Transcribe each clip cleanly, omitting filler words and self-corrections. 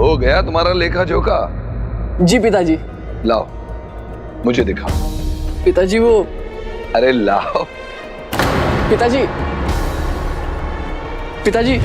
हो गया तुम्हारा लेखा जोखा? जी पिताजी। लाओ मुझे दिखाओ। पिताजी वो। अरे लाओ। पिताजी, पिताजी।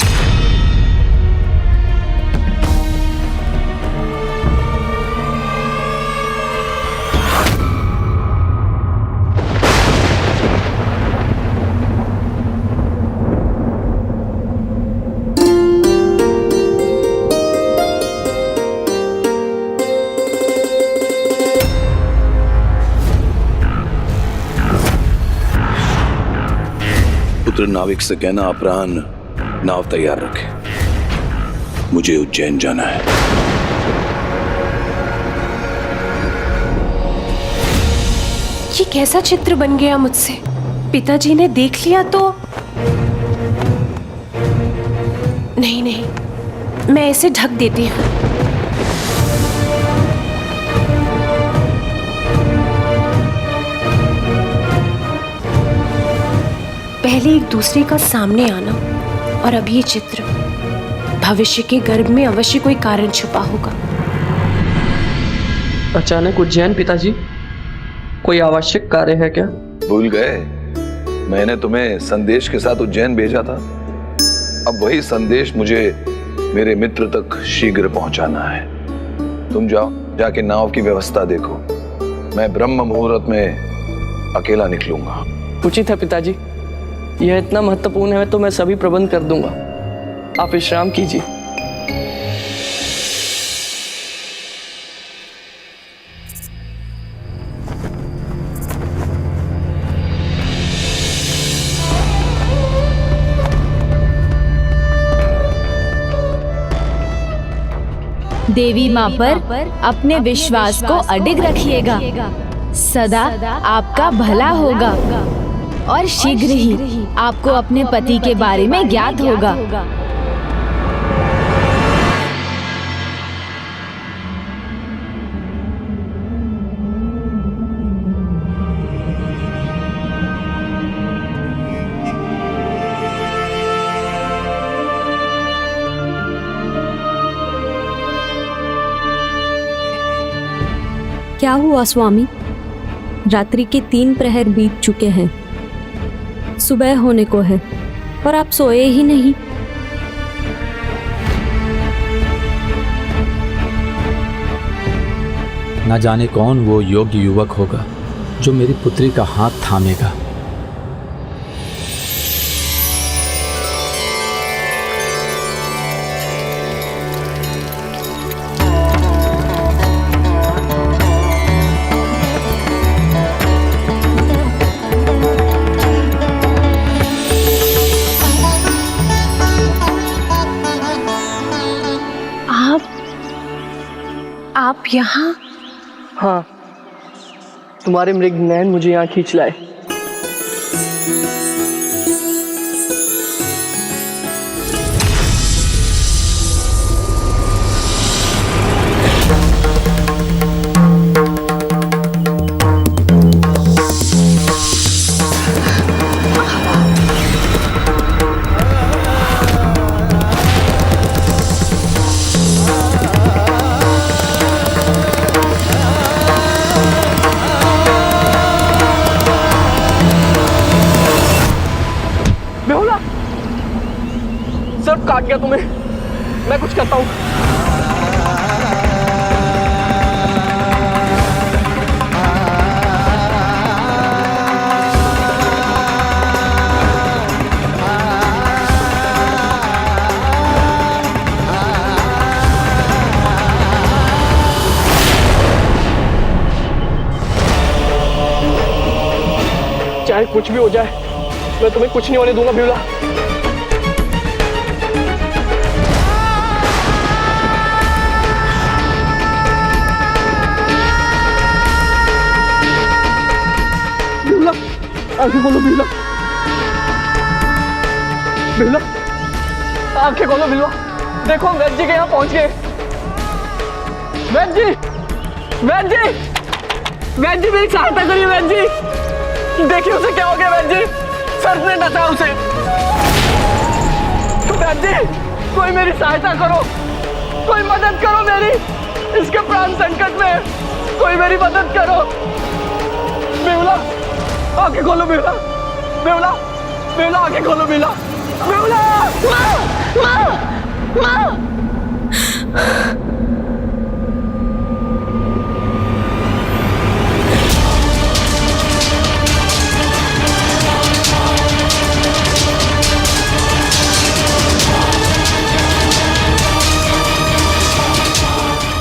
पुत्र नाविक से कहना अपराह्न नाव तैयार रखे, मुझे उज्जैन जाना है। ये कैसा चित्र बन गया मुझसे? पिताजी ने देख लिया तो? नहीं नहीं, मैं इसे ढक देती हूँ। पहले एक दूसरे का सामने आना और अब ये चित्र। भविष्य के गर्भ में अवश्य कोई कारण छुपा होगा। अचानक उज्जैन पिताजी, कोई आवश्यक कार्य है क्या? भूल गए? मैंने तुम्हें संदेश के साथ उज्जैन भेजा था। अब वही संदेश मुझे मेरे मित्र तक शीघ्र पहुंचाना है। तुम जाओ, जाके नाव की व्यवस्था देखो। मैं ब्रह्म मुहूर्त में अकेला निकलूंगा। उचित है पिताजी, यह इतना महत्वपूर्ण है तो मैं सभी प्रबंध कर दूंगा। आप विश्राम कीजिए। देवी माँ पर अपने विश्वास को अडिग रखिएगा। सदा आपका भला होगा और शीघ्र ही आपको अपने पति के बारे में ज्ञात होगा। क्या हुआ स्वामी? रात्रि के 3 प्रहर बीत चुके हैं, सुबह होने को है और आप सोए ही नहीं। न जाने कौन वो योग्य युवक होगा जो मेरी पुत्री का हाथ थामेगा। आप यहाँ? हाँ, तुम्हारे मृग नयन मुझे यहाँ खींच लाए। सर काट गया तुम्हें, मैं कुछ करता हूँ। चाहे कुछ भी हो जाए, मैं तुम्हें कुछ नहीं होने दूंगा बिमला। आंखें खोलो बिमला, बिमला आंखें खोलो बिमला। देखो वैद्य जी के यहाँ पहुंच गए। वैद्य जी, वैद्य जी, वैद्य जी मेरी सहायता करिए। वैद्य जी देखिए उसे क्या हो गया। वैद्य जी सर्प ने डसा उसे। तो वैद्य जी कोई मेरी सहायता करो। कोई मदद करो मेरी, इसके प्राण संकट में है। कोई मेरी मदद करो। बेहुला आंखें खोलो, बेहुला बेहुला बेहुला आंखें खोलो, बेहुला बेहुला। माँ माँ माँ।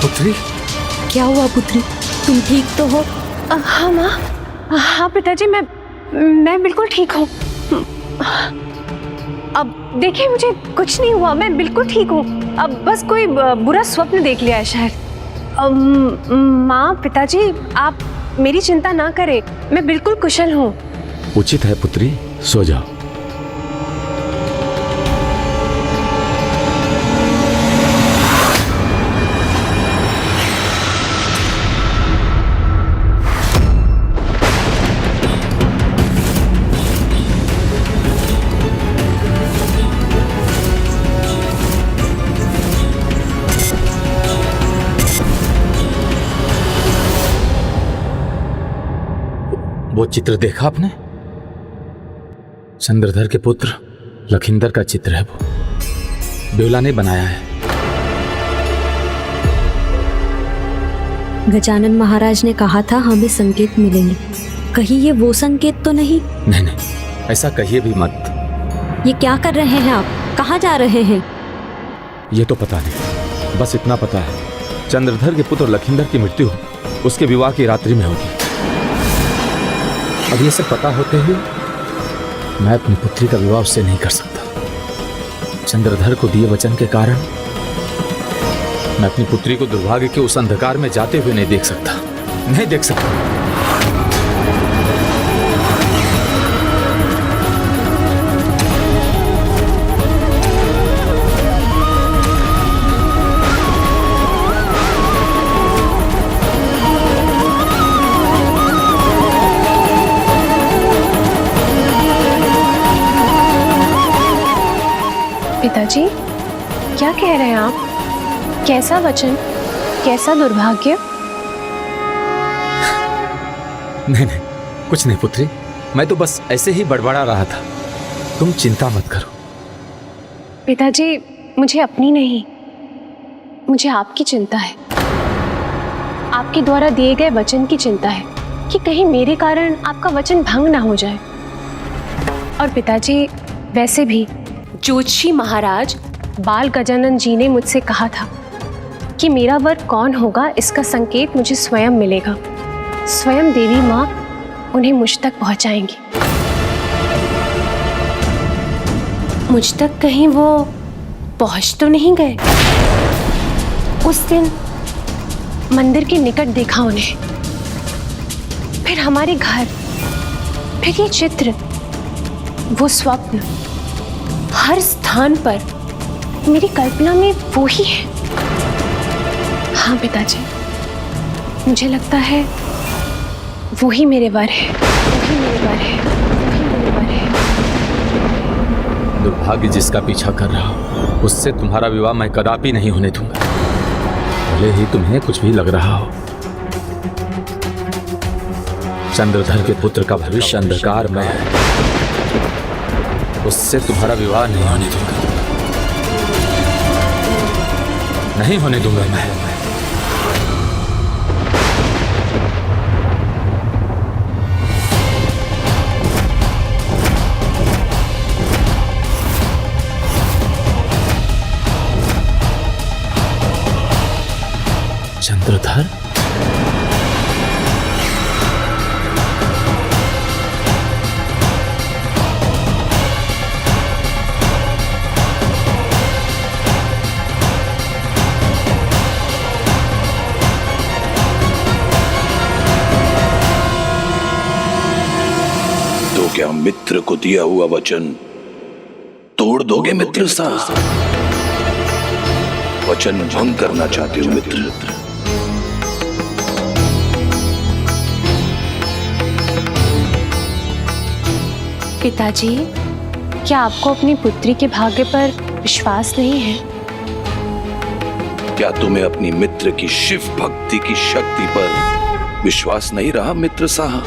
पुत्री, क्या हुआ पुत्री, तुम ठीक तो हो? हाँ माँ, हाँ पिताजी, मैं बिल्कुल ठीक हूँ। अब देखिए, मुझे कुछ नहीं हुआ, मैं बिल्कुल ठीक हूँ। अब बस कोई बुरा स्वप्न देख लिया है शायद। माँ पिताजी, आप मेरी चिंता ना करें, मैं बिल्कुल कुशल हूँ। उचित है पुत्री, सो जाओ। वो चित्र देखा आपने? चंद्रधर के पुत्र लखिंदर का चित्र है, वो बेहुला ने बनाया है। गजानन महाराज ने कहा था हमें संकेत मिलेंगे, कहीं ये वो संकेत तो नहीं? नहीं नहीं, ऐसा कहिए भी मत। ये क्या कर रहे हैं आप, कहाँ जा रहे हैं? ये तो पता नहीं, बस इतना पता है चंद्रधर के पुत्र लखिंदर की मृत्यु उसके विवाह की रात्रि में होगी। अब ये सब पता होते हुए मैं अपनी पुत्री का विवाह उससे नहीं कर सकता। चंद्रधर को दिए वचन के कारण मैं अपनी पुत्री को दुर्भाग्य के उस अंधकार में जाते हुए नहीं देख सकता, नहीं देख सकता। पिताजी, क्या कह रहे हैं आप? कैसा वचन, कैसा दुर्भाग्य? नहीं नहीं, कुछ नहीं पुत्री, मैं तो बस ऐसे ही बड़बड़ा रहा था, तुम चिंता मत करो। पिताजी, मुझे अपनी नहीं, मुझे आपकी चिंता है। आपके द्वारा दिए गए वचन की चिंता है कि कहीं मेरे कारण आपका वचन भंग ना हो जाए। और पिताजी, वैसे भी ज्योतिषी महाराज बाल गजानन जी ने मुझसे कहा था कि मेरा वर कौन होगा इसका संकेत मुझे स्वयं मिलेगा। स्वयं देवी माँ उन्हें मुझ तक पहुंचाएंगी। मुझ तक कहीं वो पहुंच तो नहीं गए? उस दिन मंदिर के निकट देखा उन्हें, फिर हमारे घर, फिर ये चित्र, वो स्वप्न, हर स्थान पर मेरी कल्पना में वो ही है। हाँ पिताजी, मुझे लगता है वो ही मेरे वर है, वो ही मेरे वर है, वो ही मेरे वर है। दुर्भाग्य जिसका पीछा कर रहा हो उससे तुम्हारा विवाह मैं कदापि नहीं होने दूंगा, भले ही तुम्हें कुछ भी लग रहा हो। चंद्रधर के पुत्र का भविष्य अंधकार में है, उससे तुम्हारा विवाह नहीं होने दूंगा, नहीं होने दूंगा मैं। चंद्रधर, क्या मित्र को दिया हुआ वचन तोड़ दोगे मित्र साहब? वचन भंग करना चाहते हो मित्र? पिताजी, क्या आपको अपनी पुत्री के भाग्य पर विश्वास नहीं है? क्या तुम्हें अपनी मित्र की शिव भक्ति की शक्ति पर विश्वास नहीं रहा मित्र साहब?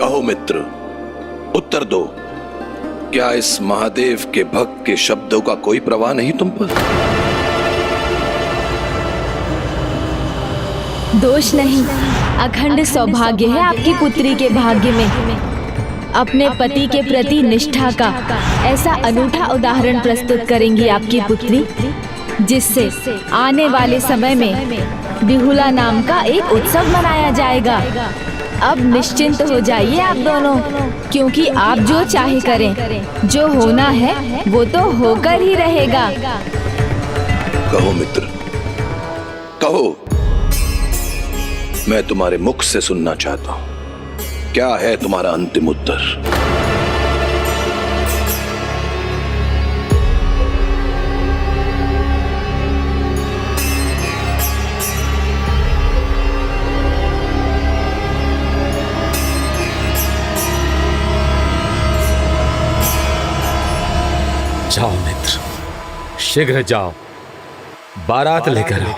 कहो मित्र, उत्तर दो। क्या इस महादेव के भक्त के शब्दों का कोई प्रवाह नहीं तुम पर? दोष नहीं, अखंड सौभाग्य है आपकी पुत्री के भाग्य में। अपने पति के प्रति निष्ठा का ऐसा अनूठा उदाहरण प्रस्तुत करेंगी आपकी पुत्री, जिससे आने वाले समय में बिहुला नाम का एक उत्सव मनाया जाएगा। अब निश्चिंत हो जाइए आप दोनों, क्योंकि आप जो चाहे करें, जो होना है वो तो होकर ही रहेगा। कहो मित्र, कहो। मैं तुम्हारे मुख से सुनना चाहता हूं, क्या है तुम्हारा अंतिम उत्तर? जाओ मित्र, शीघ्र जाओ, बारात लेकर आओ।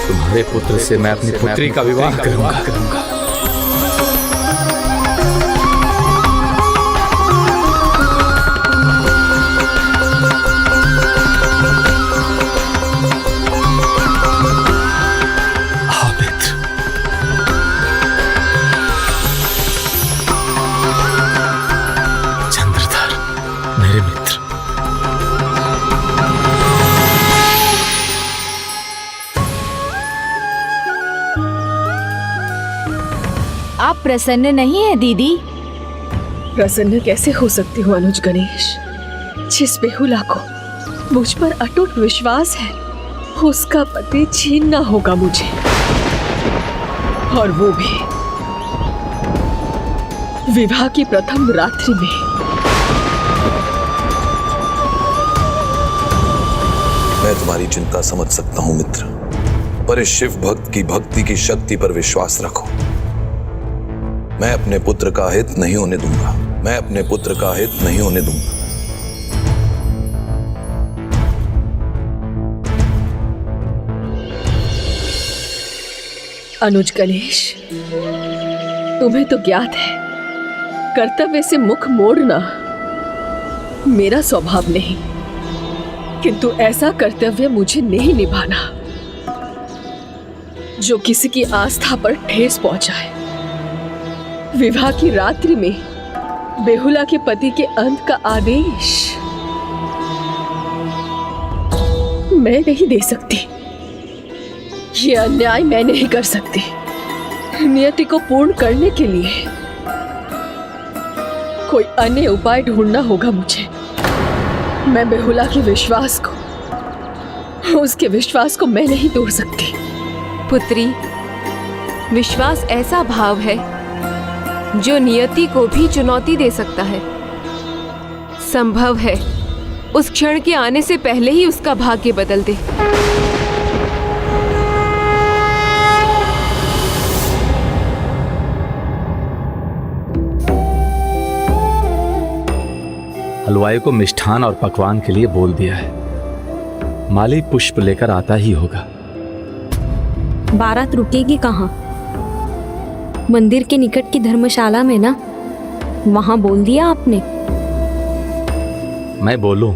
तुम्हारे पुत्र से मैं अपनी पुत्री का विवाह करूंगा। आओ मित्र। चंद्रधर, मेरे मित्र। आप प्रसन्न नहीं है दीदी? प्रसन्न कैसे हो सकती हूँ अनुज गणेश? जिस बेहुला को मुझ पर अटूट विश्वास है, उसका पति छीनना होगा मुझे, और वो भी विवाह की प्रथम रात्रि में। मैं तुम्हारी चिंता समझ सकता हूं मित्र, पर इस शिव भक्त की भक्ति की शक्ति पर विश्वास रखो। मैं अपने पुत्र का हित नहीं होने दूंगा। मैं अपने पुत्र का हित नहीं होने दूंगा। अनुज गणेश, तुम्हें तो ज्ञात है, कर्तव्य से मुख मोड़ना मेरा स्वभाव नहीं, किंतु ऐसा कर्तव्य मुझे नहीं निभाना जो किसी की आस्था पर ठेस पहुंचाए। विवाह की रात्रि में बेहुला के पति के अंत का आदेश मैं नहीं दे सकती। ये अन्याय मैं नहीं कर सकती। नियति को पूर्ण करने के लिए कोई अन्य उपाय ढूंढना होगा मुझे। मैं बेहुला के विश्वास को, उसके विश्वास को मैं नहीं तोड़ सकती। पुत्री, विश्वास ऐसा भाव है जो नियति को भी चुनौती दे सकता है। संभव है उस क्षण के आने से पहले ही उसका भाग्य बदल दे। हलवाई को मिष्ठान और पकवान के लिए बोल दिया है। माली पुष्प लेकर आता ही होगा। बारात रुकेगी कहाँ? मंदिर के निकट की धर्मशाला में ना? वहां बोल दिया आपने? मैं बोलूं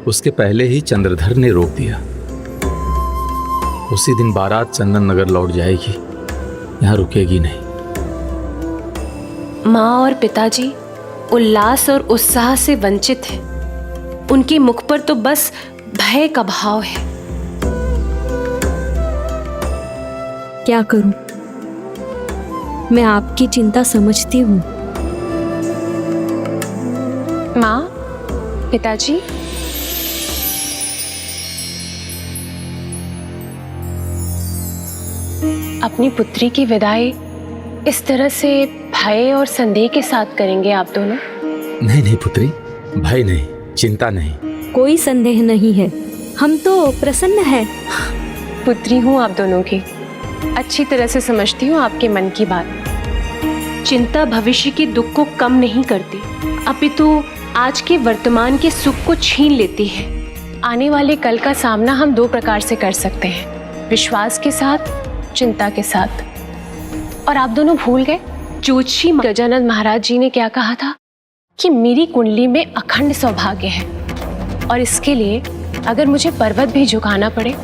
उसके पहले ही चंद्रधर ने रोक दिया। उसी दिन बारात चंदन नगर लौट जाएगी, यहाँ रुकेगी नहीं। माँ और पिताजी उल्लास और उत्साह से वंचित हैं। उनके मुख पर तो बस भय का भाव है। क्या करूं? मैं आपकी चिंता समझती हूँ। माँ, पिताजी, अपनी पुत्री की विदाई इस तरह से भय और संदेह के साथ करेंगे आप दोनों? नहीं नहीं पुत्री, भय नहीं, चिंता नहीं। कोई संदेह नहीं है, हम तो प्रसन्न हैं। पुत्री हूँ आप दोनों की, अच्छी तरह से समझती हूँ आपके मन की बात। चिंता भविष्य के दुख को कम नहीं करती, अपितु आज के वर्तमान के सुख को छीन लेती है। आने वाले कल का सामना हम दो प्रकार से कर सकते हैं, विश्वास के साथ, चिंता के साथ। और आप दोनों भूल गए ज्योतिषी गजानन महाराज जी ने क्या कहा था कि मेरी कुंडली में अखंड सौभाग्य है, और इसके लिए अगर मुझे पर्वत भी झुकाना पड़े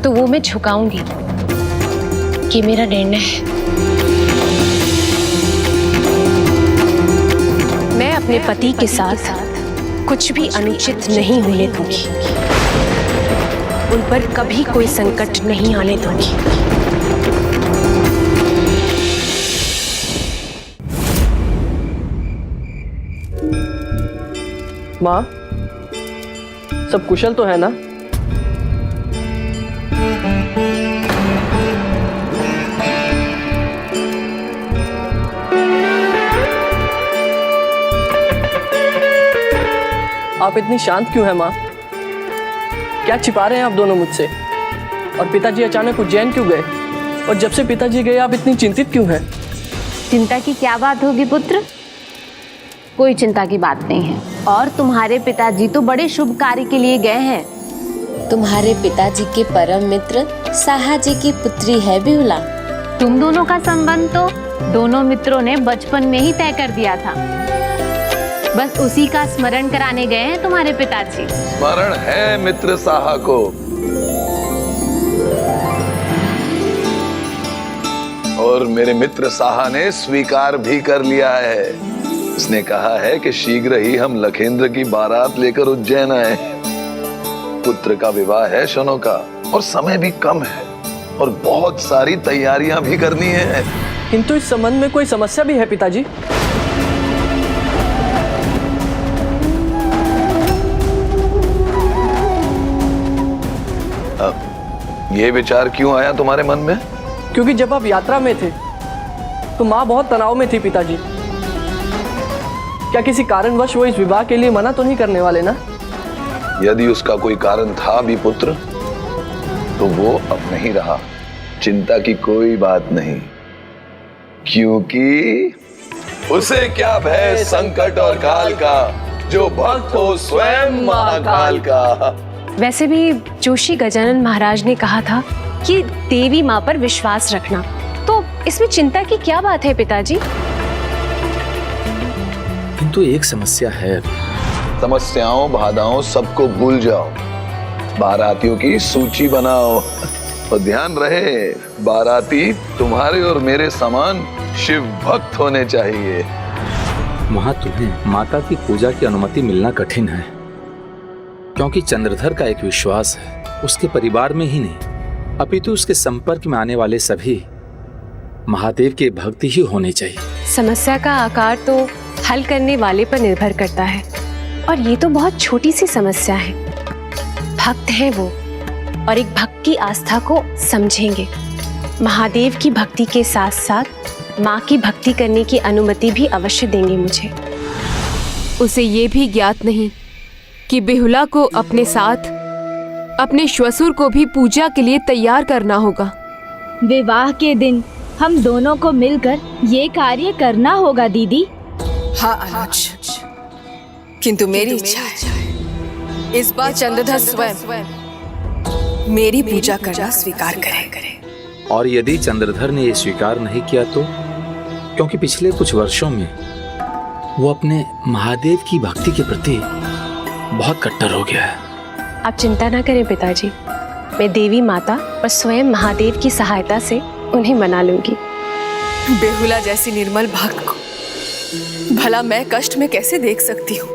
तो वो मैं झुकाऊंगी। ये मेरा निर्णय है। मैं अपने पति के साथ कुछ भी अनुचित नहीं होने दूंगी, उन पर कभी कोई संकट नहीं आने दूंगी। माँ, सब कुशल तो है ना? आप इतनी शांत क्यों हैं माँ? क्या छिपा रहे हैं आप दोनों मुझसे? और पिताजी अचानक उज्जैन क्यों गए? और जब से पिताजी गए आप इतनी चिंतित क्यों हैं? चिंता की क्या बात होगी पुत्र? कोई चिंता की बात नहीं है। और तुम्हारे पिताजी तो बड़े शुभ कार्य के लिए गए हैं। तुम्हारे पिताजी के परम मित्र साहा जी की पुत्री है बेहुला। तुम दोनों का संबंध तो दोनों मित्रों ने बचपन में ही तय कर दिया था। बस उसी का स्मरण कराने गए हैं तुम्हारे पिताजी। स्मरण है मित्र साहा को। और मेरे मित्र साहा ने स्वीकार भी कर लिया है। उसने कहा है कि शीघ्र ही हम लखेंद्र की बारात लेकर उज्जैन आए। पुत्र का विवाह है शनो का, और समय भी कम है, और बहुत सारी तैयारियां भी करनी है। किंतु इस संबंध में कोई समस्या भी है पिताजी? ये विचार क्यों आया तुम्हारे मन में? क्योंकि जब आप यात्रा में थे तो माँ बहुत तनाव में थी पिताजी। क्या किसी कारणवश वो इस विवाह के लिए मना तो नहीं करने वाले ना? यदि उसका कोई कारण था भी पुत्र, तो वो अब नहीं रहा। चिंता की कोई बात नहीं, क्योंकि उसे क्या भय संकट और काल का, जो भक्त हो स्वयं महाकाल का। वैसे भी जोशी गजानन महाराज ने कहा था कि देवी माँ पर विश्वास रखना, तो इसमें चिंता की क्या बात है पिताजी? किंतु एक समस्या है। समस्याओं बाधाओं सबको भूल जाओ, बारातियों की सूची बनाओ, और ध्यान रहे बाराती तुम्हारे और मेरे समान शिव भक्त होने चाहिए। वहां तुम्हें माता की पूजा की अनुमति मिलना कठिन है, क्योंकि चंद्रधर का एक विश्वास है, उसके परिवार में ही नहीं अपितु उसके संपर्क में आने वाले सभी महादेव के भक्ति ही होने चाहिए। समस्या का आकार तो हल करने वाले पर निर्भर करता है, और ये तो बहुत छोटी सी समस्या है। भक्त है वो, और एक भक्त की आस्था को समझेंगे। महादेव की भक्ति के साथ साथ माँ की भक्ति करने की अनुमति भी अवश्य देंगे मुझे। उसे ये भी ज्ञात नहीं कि बेहुला को अपने साथ अपने श्वसुर को भी पूजा के लिए तैयार करना होगा। विवाह के दिन हम दोनों को मिलकर ये कार्य करना होगा दीदी। हाँ अनुज, किंतु मेरी इच्छा है इस बार चंद्रधर स्वयं मेरी पूजा करना स्वीकार करे। और यदि चंद्रधर ने ये स्वीकार नहीं किया तो? क्योंकि पिछले कुछ वर्षों में वो अपने महादेव की भक्ति के प्रति बहुत कट्टर हो गया है। आप चिंता ना करें पिताजी, मैं देवी माता और स्वयं महादेव की सहायता से उन्हें मना लूंगी। बेहुला जैसी निर्मल भक्त को भला मैं कष्ट में कैसे देख सकती हूँ?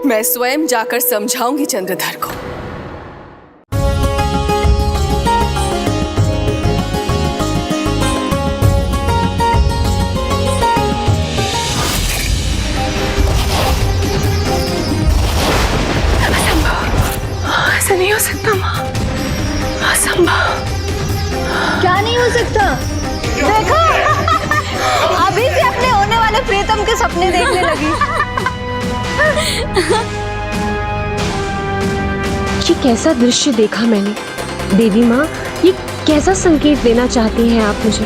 मैं स्वयं जाकर समझाऊंगी चंद्रधर को। ऐसा नहीं हो सकता माँ, असंभव। क्या नहीं हो सकता? देखो अभी से अपने होने वाले प्रीतम के सपने देखने लगी। ये कैसा दृश्य देखा मैंने? देवी माँ, ये कैसा संकेत देना चाहती हैं आप मुझे?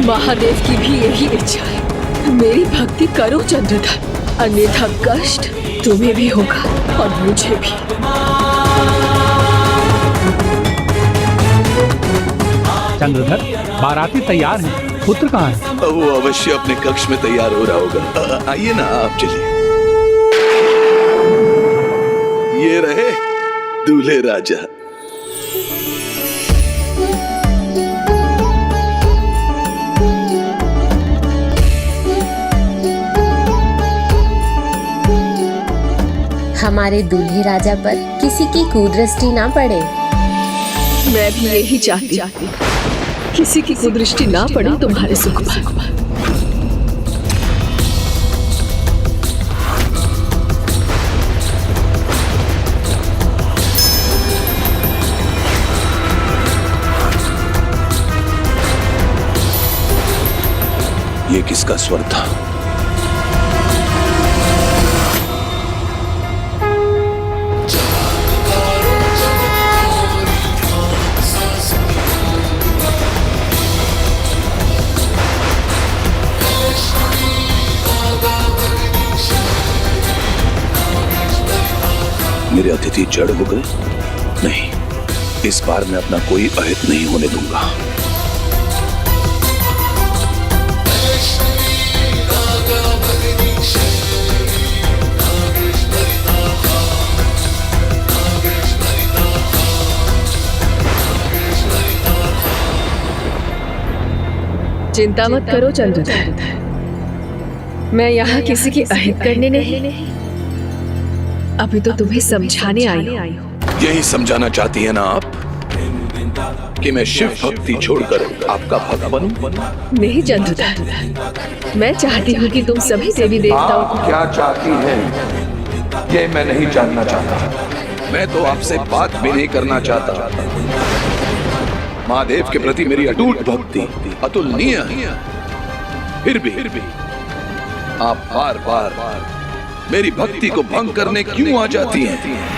महादेव की भी यही इच्छा है। मेरी भक्ति करो चंद्रधर, अन्यथा कष्ट तुम्हें भी होगा और मुझे भी। चंद्रधर, बाराती तैयार हैं, पुत्र कहाँ है? वो अवश्य अपने कक्ष में तैयार हो रहा होगा। आइए ना, आप चलिए। ये रहे दूल्हे राजा। हमारे दूल्हे राजा पर किसी की कुदृष्टि ना पड़े। मैं भी यही चाहती, किसी की कुदृष्टि ना पड़े तुम्हारे सुख पर। ये किसका स्वर था? मेरे अतिथि जड़ हो गए? नहीं, इस बार मैं अपना कोई अहित नहीं होने दूंगा। चिंता मत करो चंद्रधर, मैं यहाँ किसी की अहित करने नहीं, अभी तो तुम्हें समझाने आई हूँ। यही समझाना चाहती है ना आप कि मैं शिव भक्ति छोड़कर आपका भक्त बनूं? नहीं चंद्रधर, मैं चाहती हूँ कि तुम सभी देवी देवताओं आप क्या चाहती हैं ये मैं नहीं जानना चाहता। मैं तो आपसे बात भी नहीं करना चाहता। महादेव के प्रति मेरी अटूट भक्ति अतुलनीय है। फिर भी आप बार बार मेरी भक्ति को भंग करने क्यों आ जाती हैं?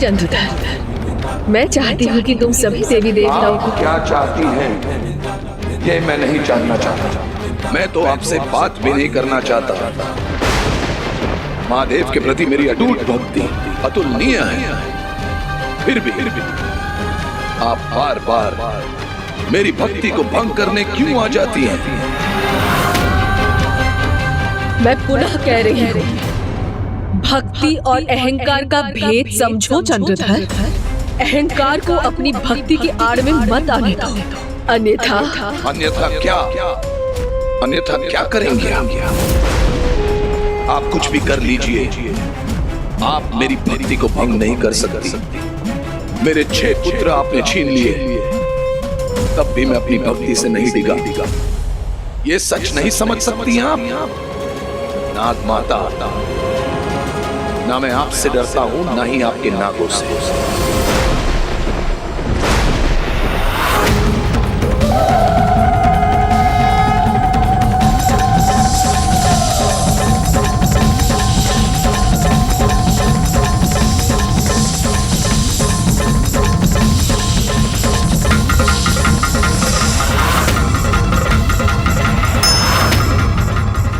चंद्रधर, मैं चाहती हूँ कि तुम सभी देवी देवताओं को क्या चाहती हैं ये मैं नहीं जानना चाहता। मैं तो आपसे बात भी नहीं करना चाहता। महादेव के प्रति मेरी अटूट भक्ति अतुलनीय है। फिर भी आप बार बार मेरी भक्ति को भंग करने क्यों आ जाती हैं? मैं पुनः कह रही हूँ, भक्ति और अहंकार का भेद समझो चंद्रधर। अहंकार को अपनी भक्ति की आड़ में मत आने दो, अन्यथा क्या करेंगे आप? कुछ भी कर लीजिए, आप मेरी भक्ति को भंग नहीं कर सकती। मेरे 6 पुत्र आपने छीन लिए, तब भी मैं अपनी भक्ति से नहीं डिगा। ये सच नहीं समझ सकती हैं आप? नाग माता, ना मैं आपसे डरता हूं, ना ही आपके नागों से।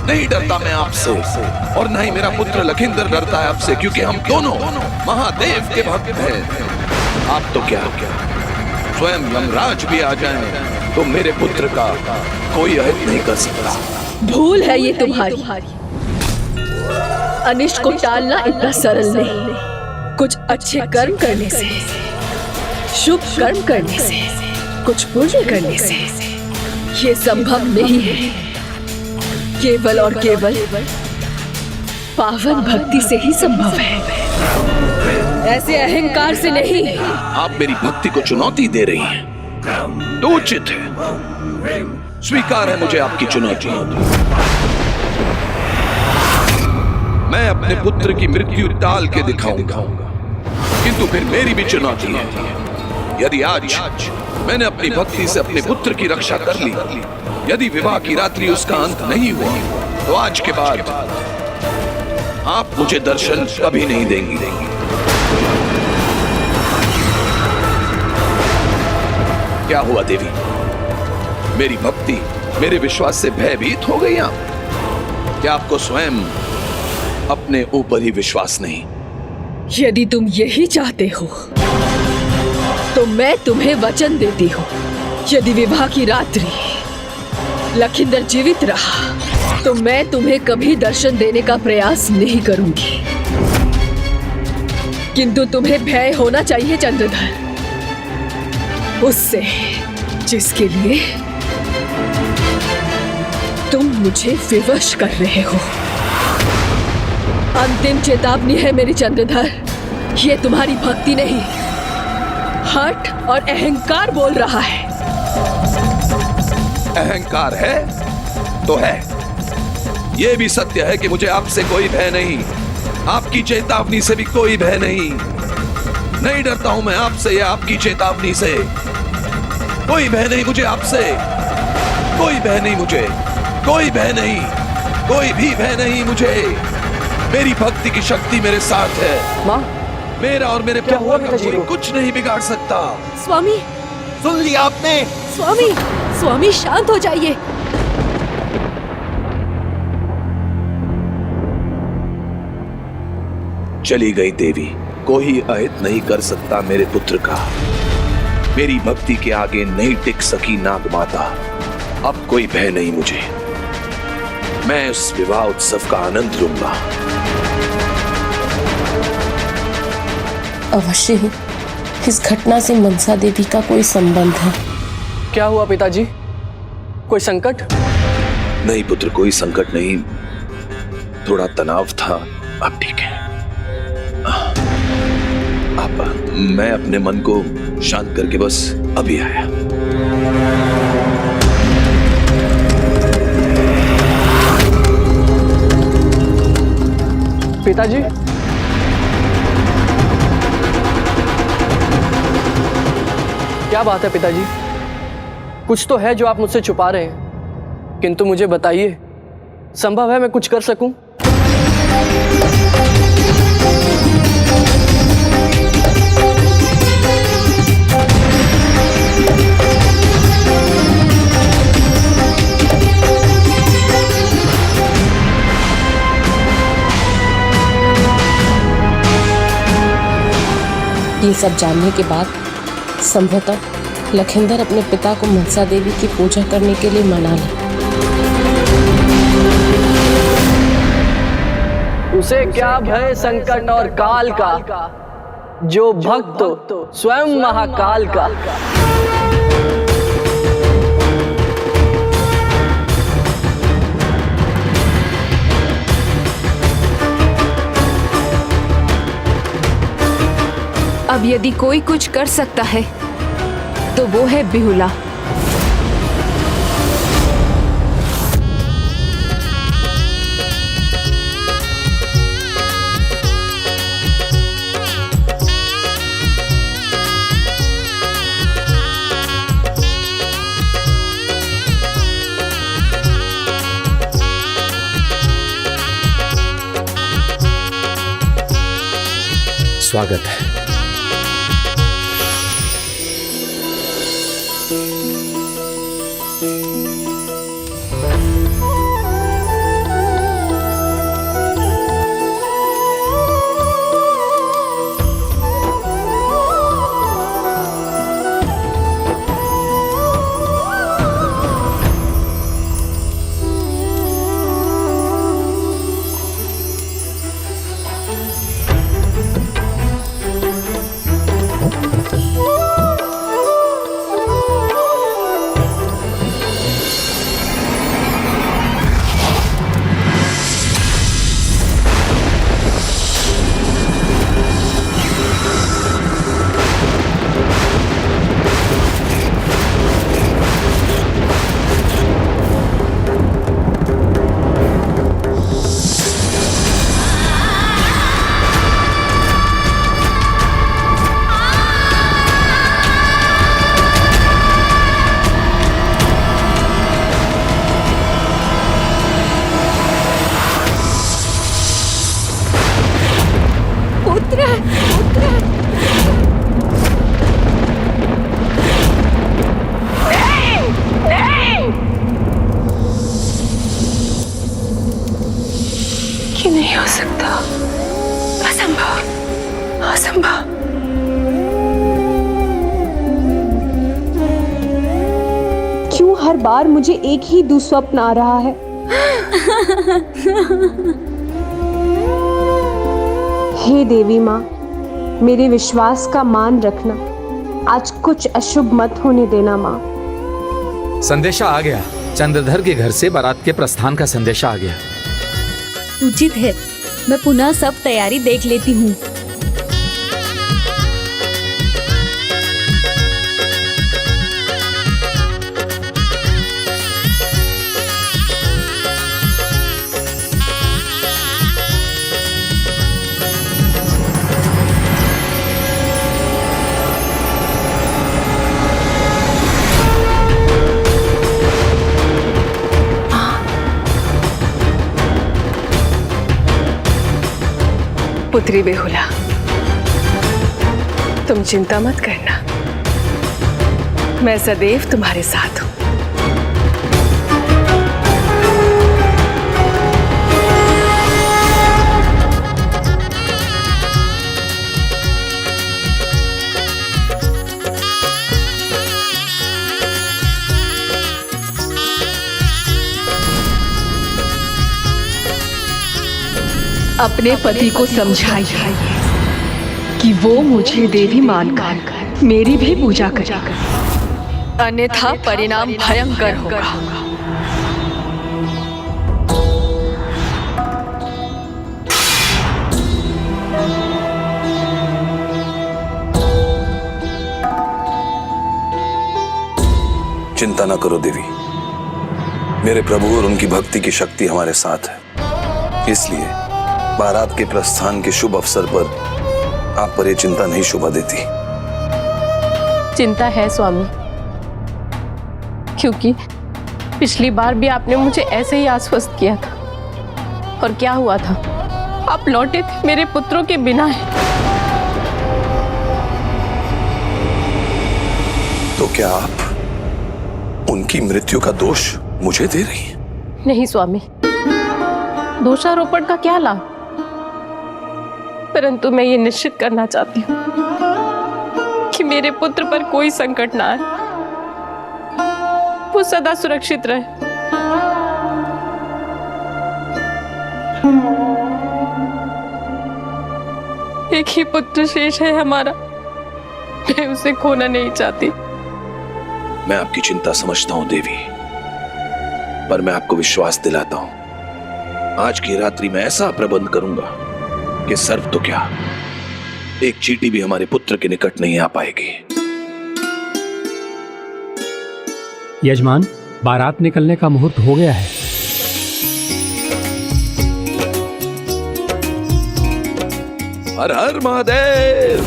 नहीं डरता मैं आपसे, और न ही मेरा पुत्र लखिंदर डरता है आपसे, क्योंकि हम दोनों महादेव के भक्त हैं। आप तो क्या स्वयं यमराज भी आ जाएं तो मेरे पुत्र का कोई अहित नहीं कर सकता। भूल है ये तुम्हारी। अनिष्ट को टालना इतना सरल नहीं। कुछ अच्छे कर्म करने से, शुभ कर्म करने से, कुछ पुण्य करने से ये संभव नहीं है। केवल और केवल पावन भक्ति से ही संभव है, ऐसे अहंकार से नहीं। आप मेरी भक्ति को चुनौती दे रही हैं, तो उचित है, स्वीकार है मुझे आपकी चुनौती। मैं अपने पुत्र की मृत्यु टाल के दिखाऊंगा, किंतु फिर मेरी भी चुनौती है। यदि आज मैंने अपनी भक्ति से अपने पुत्र की रक्षा कर ली, यदि विवाह की रात्रि उसका अंत नहीं हुआ, तो आज के बाद आप मुझे दर्शन कभी नहीं देंगी। क्या हुआ देवी? मेरी भक्ति, मेरे विश्वास से भयभीत हो गई आप? क्या आपको स्वयं अपने ऊपर ही विश्वास नहीं? यदि तुम यही चाहते हो तो मैं तुम्हें वचन देती हूँ, यदि विवाह की रात्रि लखिंदर जीवित रहा तो मैं तुम्हें कभी दर्शन देने का प्रयास नहीं करूंगी। किंतु तुम्हें भय होना चाहिए चंद्रधर, उससे जिसके लिए तुम मुझे विवश कर रहे हो। अंतिम चेतावनी है मेरी चंद्रधर, ये तुम्हारी भक्ति नहीं, हठ और अहंकार बोल रहा है। अहंकार है तो है। यह भी सत्य है कि मुझे आपसे कोई भय नहीं, आपकी चेतावनी से भी कोई भय नहीं। नहीं डरता हूं मैं आपसे या आपकी चेतावनी से। कोई भय नहीं मुझे आपसे, कोई भय नहीं मुझे, कोई भय नहीं, कोई भी भय नहीं मुझे। मेरी भक्ति की शक्ति मेरे साथ है। माँ, मेरा और मेरे क्या हुआ प्रभु का पिताजी कोई को? कुछ नहीं बिगाड़ सकता। स्वामी, सुन लिया आपने? स्वामी, स्वामी शांत हो जाइए। चली गई देवी, कोई अहित नहीं कर सकता मेरे पुत्र का। मेरी भक्ति के आगे नहीं टिक सकी नाग माता। अब कोई भय नहीं मुझे। मैं उस विवाह उत्सव का आनंद लूंगा। अवश्य ही इस घटना से मनसा देवी का कोई संबंध है। क्या हुआ पिताजी? कोई संकट? नहीं पुत्र, कोई संकट नहीं, थोड़ा तनाव था। अब ठीक है। अब मैं अपने मन को शांत करके बस अभी आया। पिताजी, क्या बात है पिताजी? कुछ तो है जो आप मुझसे छुपा रहे हैं, किंतु मुझे बताइए, संभव है मैं कुछ कर सकूं? ये सब जानने के बाद संभवतः लखिंदर अपने पिता को मनसा देवी की पूजा करने के लिए मना ले। उसे क्या भय संकट और काल का, जो भक्त स्वयं महाकाल का। अब यदि कोई कुछ कर सकता है तो वो है बिहुला। स्वागत है। ये नहीं हो सकता, असंभव, असंभव। क्यों हर बार मुझे एक ही दुस्वप्न आ रहा है? हे देवी माँ, मेरे विश्वास का मान रखना, आज कुछ अशुभ मत होने देना माँ। संदेशा आ गया, चंद्रधर के घर से बारात के प्रस्थान का संदेशा आ गया। उचित है, मैं पुनः सब तैयारी देख लेती हूँ। पुत्री बेहुला, तुम चिंता मत करना, मैं सदैव तुम्हारे साथ हूं। अपने पति को समझाइए कि वो मुझे देवी मानकर मेरी भी पूजा करे, अन्यथा परिणाम भयंकर होगा। चिंता न करो देवी, मेरे प्रभु और उनकी भक्ति की शक्ति हमारे साथ है, इसलिए बारात के प्रस्थान के शुभ अवसर पर आप पर यह चिंता नहीं शोभा देती। चिंता है स्वामी, क्योंकि पिछली बार भी आपने मुझे ऐसे ही आश्वस्त किया था, और क्या हुआ था, आप लौटे थे मेरे पुत्रों के बिना है। तो क्या आप उनकी मृत्यु का दोष मुझे दे रही हैं? नहीं स्वामी, दोषारोपण का क्या लाभ, परंतु मैं ये निश्चित करना चाहती हूँ कि मेरे पुत्र पर कोई संकट ना आए, वो सदा सुरक्षित रहे। एक ही पुत्र शेष है हमारा, मैं उसे खोना नहीं चाहती। मैं आपकी चिंता समझता हूं देवी, पर मैं आपको विश्वास दिलाता हूं, आज की रात्रि में ऐसा प्रबंध करूंगा कि सर्प तो क्या, एक चींटी भी हमारे पुत्र के निकट नहीं आ पाएगी। यजमान, बारात निकलने का मुहूर्त हो गया है। हर हर महादेव।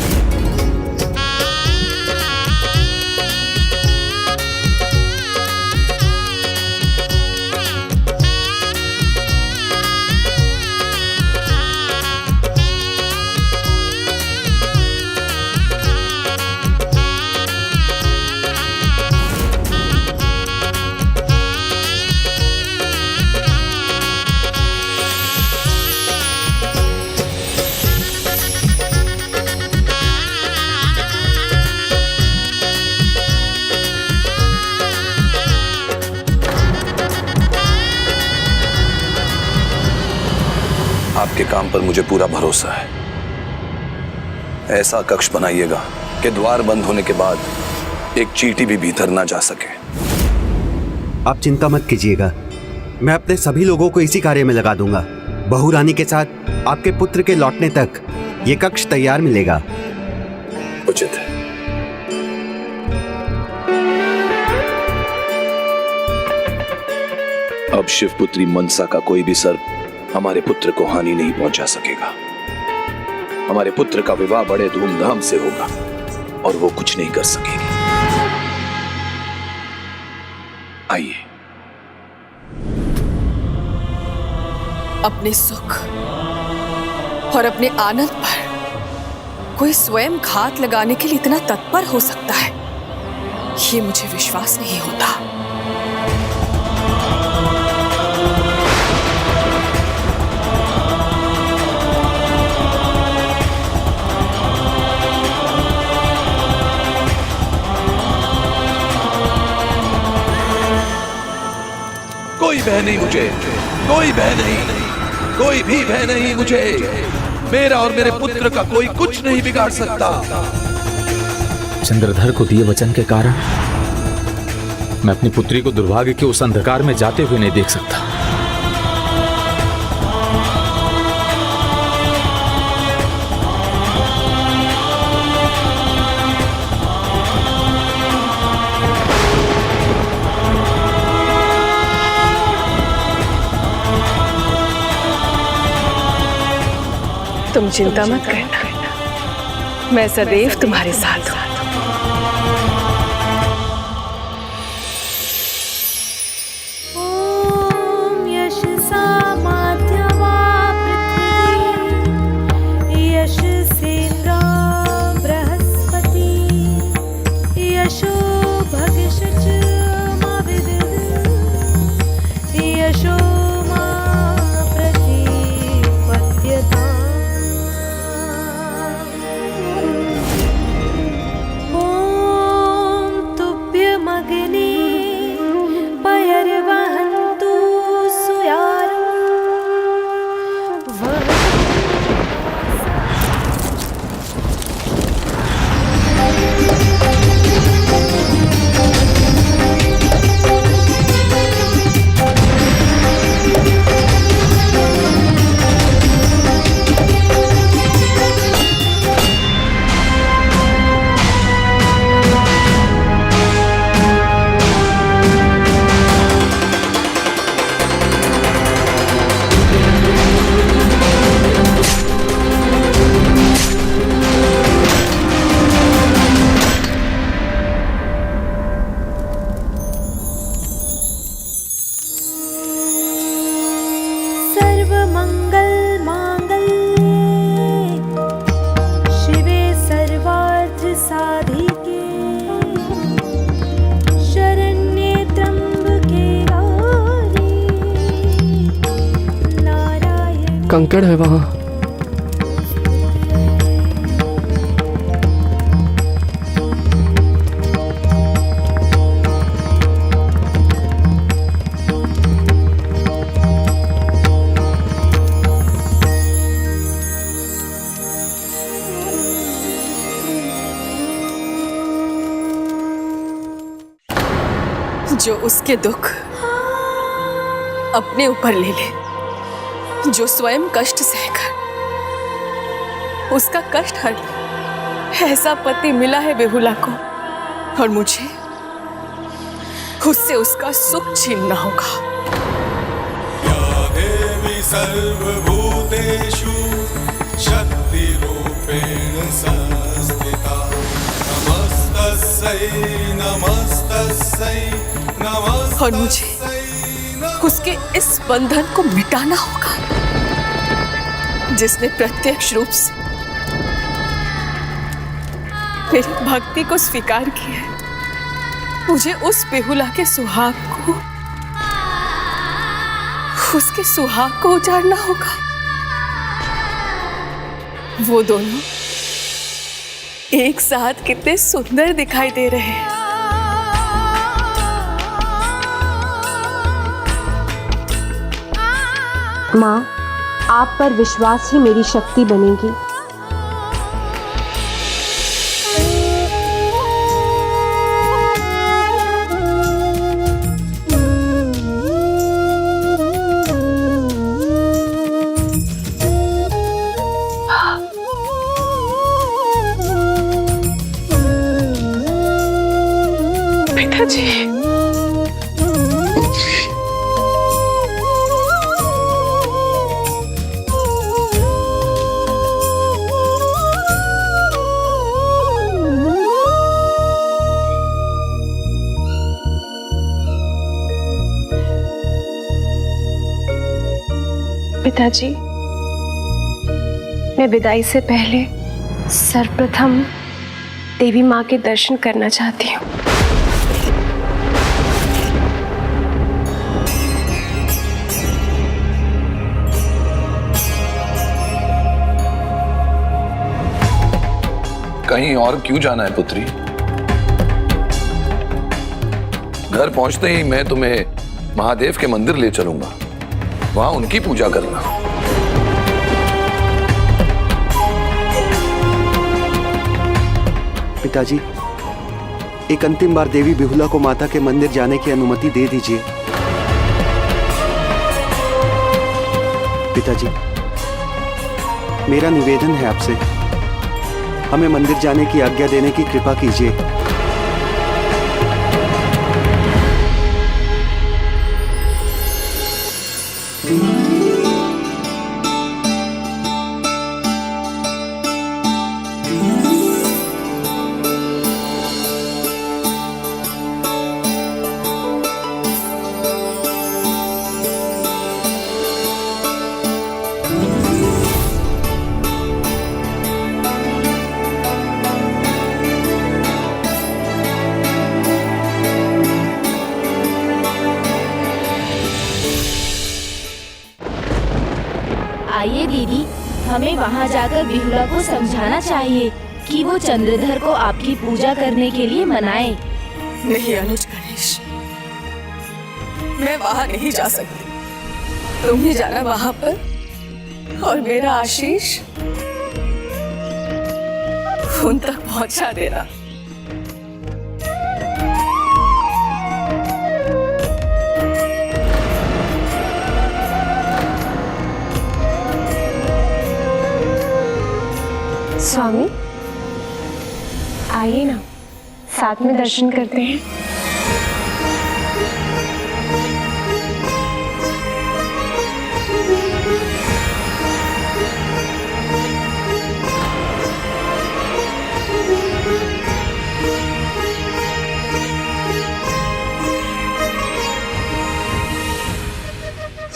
आपके काम पर मुझे पूरा भरोसा है। ऐसा कक्ष बनाइएगा कि द्वार बंद होने के बाद एक चींटी भी भीतर ना जा सके। आप चिंता मत कीजिएगा, मैं अपने सभी लोगों को इसी कार्य में लगा दूंगा। बहू रानी के साथ आपके पुत्र के लौटने तक ये कक्ष तैयार मिलेगा। उचित है। अब शिवपुत्री मनसा का कोई भी सर्प हमारे पुत्र को हानि नहीं पहुंचा सकेगा। हमारे पुत्र का विवाह बड़े धूमधाम से होगा और वो कुछ नहीं कर सकेगी। आइए। अपने सुख और अपने आनंद पर कोई स्वयं घात लगाने के लिए इतना तत्पर हो सकता है, ये मुझे विश्वास नहीं होता। भय नहीं मुझे, कोई भय नहीं, कोई भी भय नहीं मुझे। मेरा और मेरे पुत्र का कोई कुछ नहीं बिगाड़ सकता। चंद्रधर को दिए वचन के कारण मैं अपनी पुत्री को दुर्भाग्य के उस अंधकार में जाते हुए नहीं देख सकता। तुम चिंता मत करना, मैं सदैव तुम्हारे साथ हूँ। कंकड़ है वहां। जो उसके दुख अपने ऊपर ले ले, जो स्वयं कष्ट सहकर उसका कष्ट हर ले, ऐसा पति मिला है बेहुला को, और मुझे उससे उसका सुख छीनना होगा। या देवी सर्वभूतेषु शक्तिरूपेण संस्थिता, नमस्तस्यै नमस्तस्यै नमस्तस्यै। और मुझे उसके इस बंधन को मिटाना होगा जिसने प्रत्यक्ष रूप से मेरी भक्ति को स्वीकार किया है। मुझे उस बेहुला के सुहाग को, उसके सुहाग को उजाड़ना होगा। वो दोनों एक साथ कितने सुंदर दिखाई दे रहे हैं। माँ, आप पर विश्वास ही मेरी शक्ति बनेगी। पिताजी, पिताजी, मैं विदाई से पहले सर्वप्रथम देवी माँ के दर्शन करना चाहती हूँ। कहीं और क्यों जाना है पुत्री? घर पहुंचते ही मैं तुम्हें महादेव के मंदिर ले चलूंगा, वहां उनकी पूजा करना। पिताजी, एक अंतिम बार देवी बिहुला को माता के मंदिर जाने की अनुमति दे दीजिए। पिताजी, मेरा निवेदन है आपसे, हमें मंदिर जाने की आज्ञा देने की कृपा कीजिए। आइए दीदी, हमें वहाँ जाकर बिहुला को समझाना चाहिए कि वो चंद्रधर को आपकी पूजा करने के लिए मनाए। नहीं अनुज गणेश, मैं वहाँ नहीं जा सकती। तुम ही जाना वहाँ पर और मेरा आशीष उन तक पहुँचा देना। स्वामी, आइए ना, साथ में दर्शन करते हैं।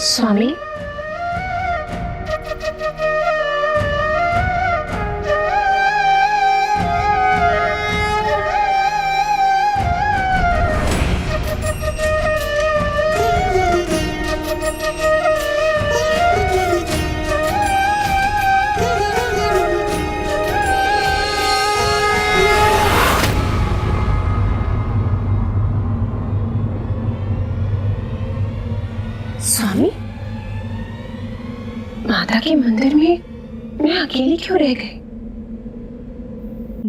स्वामी, स्वामी, माता के मंदिर में मैं अकेली क्यों रह गई?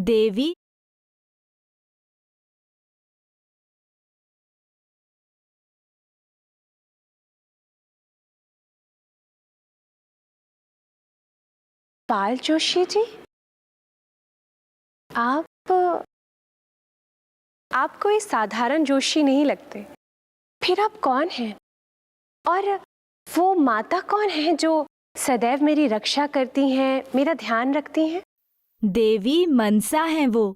देवी, पाल जोशी जी, आप कोई साधारण जोशी नहीं लगते। फिर आप कौन हैं? और वो माता कौन है जो सदैव मेरी रक्षा करती हैं, मेरा ध्यान रखती हैं? देवी मनसा हैं वो,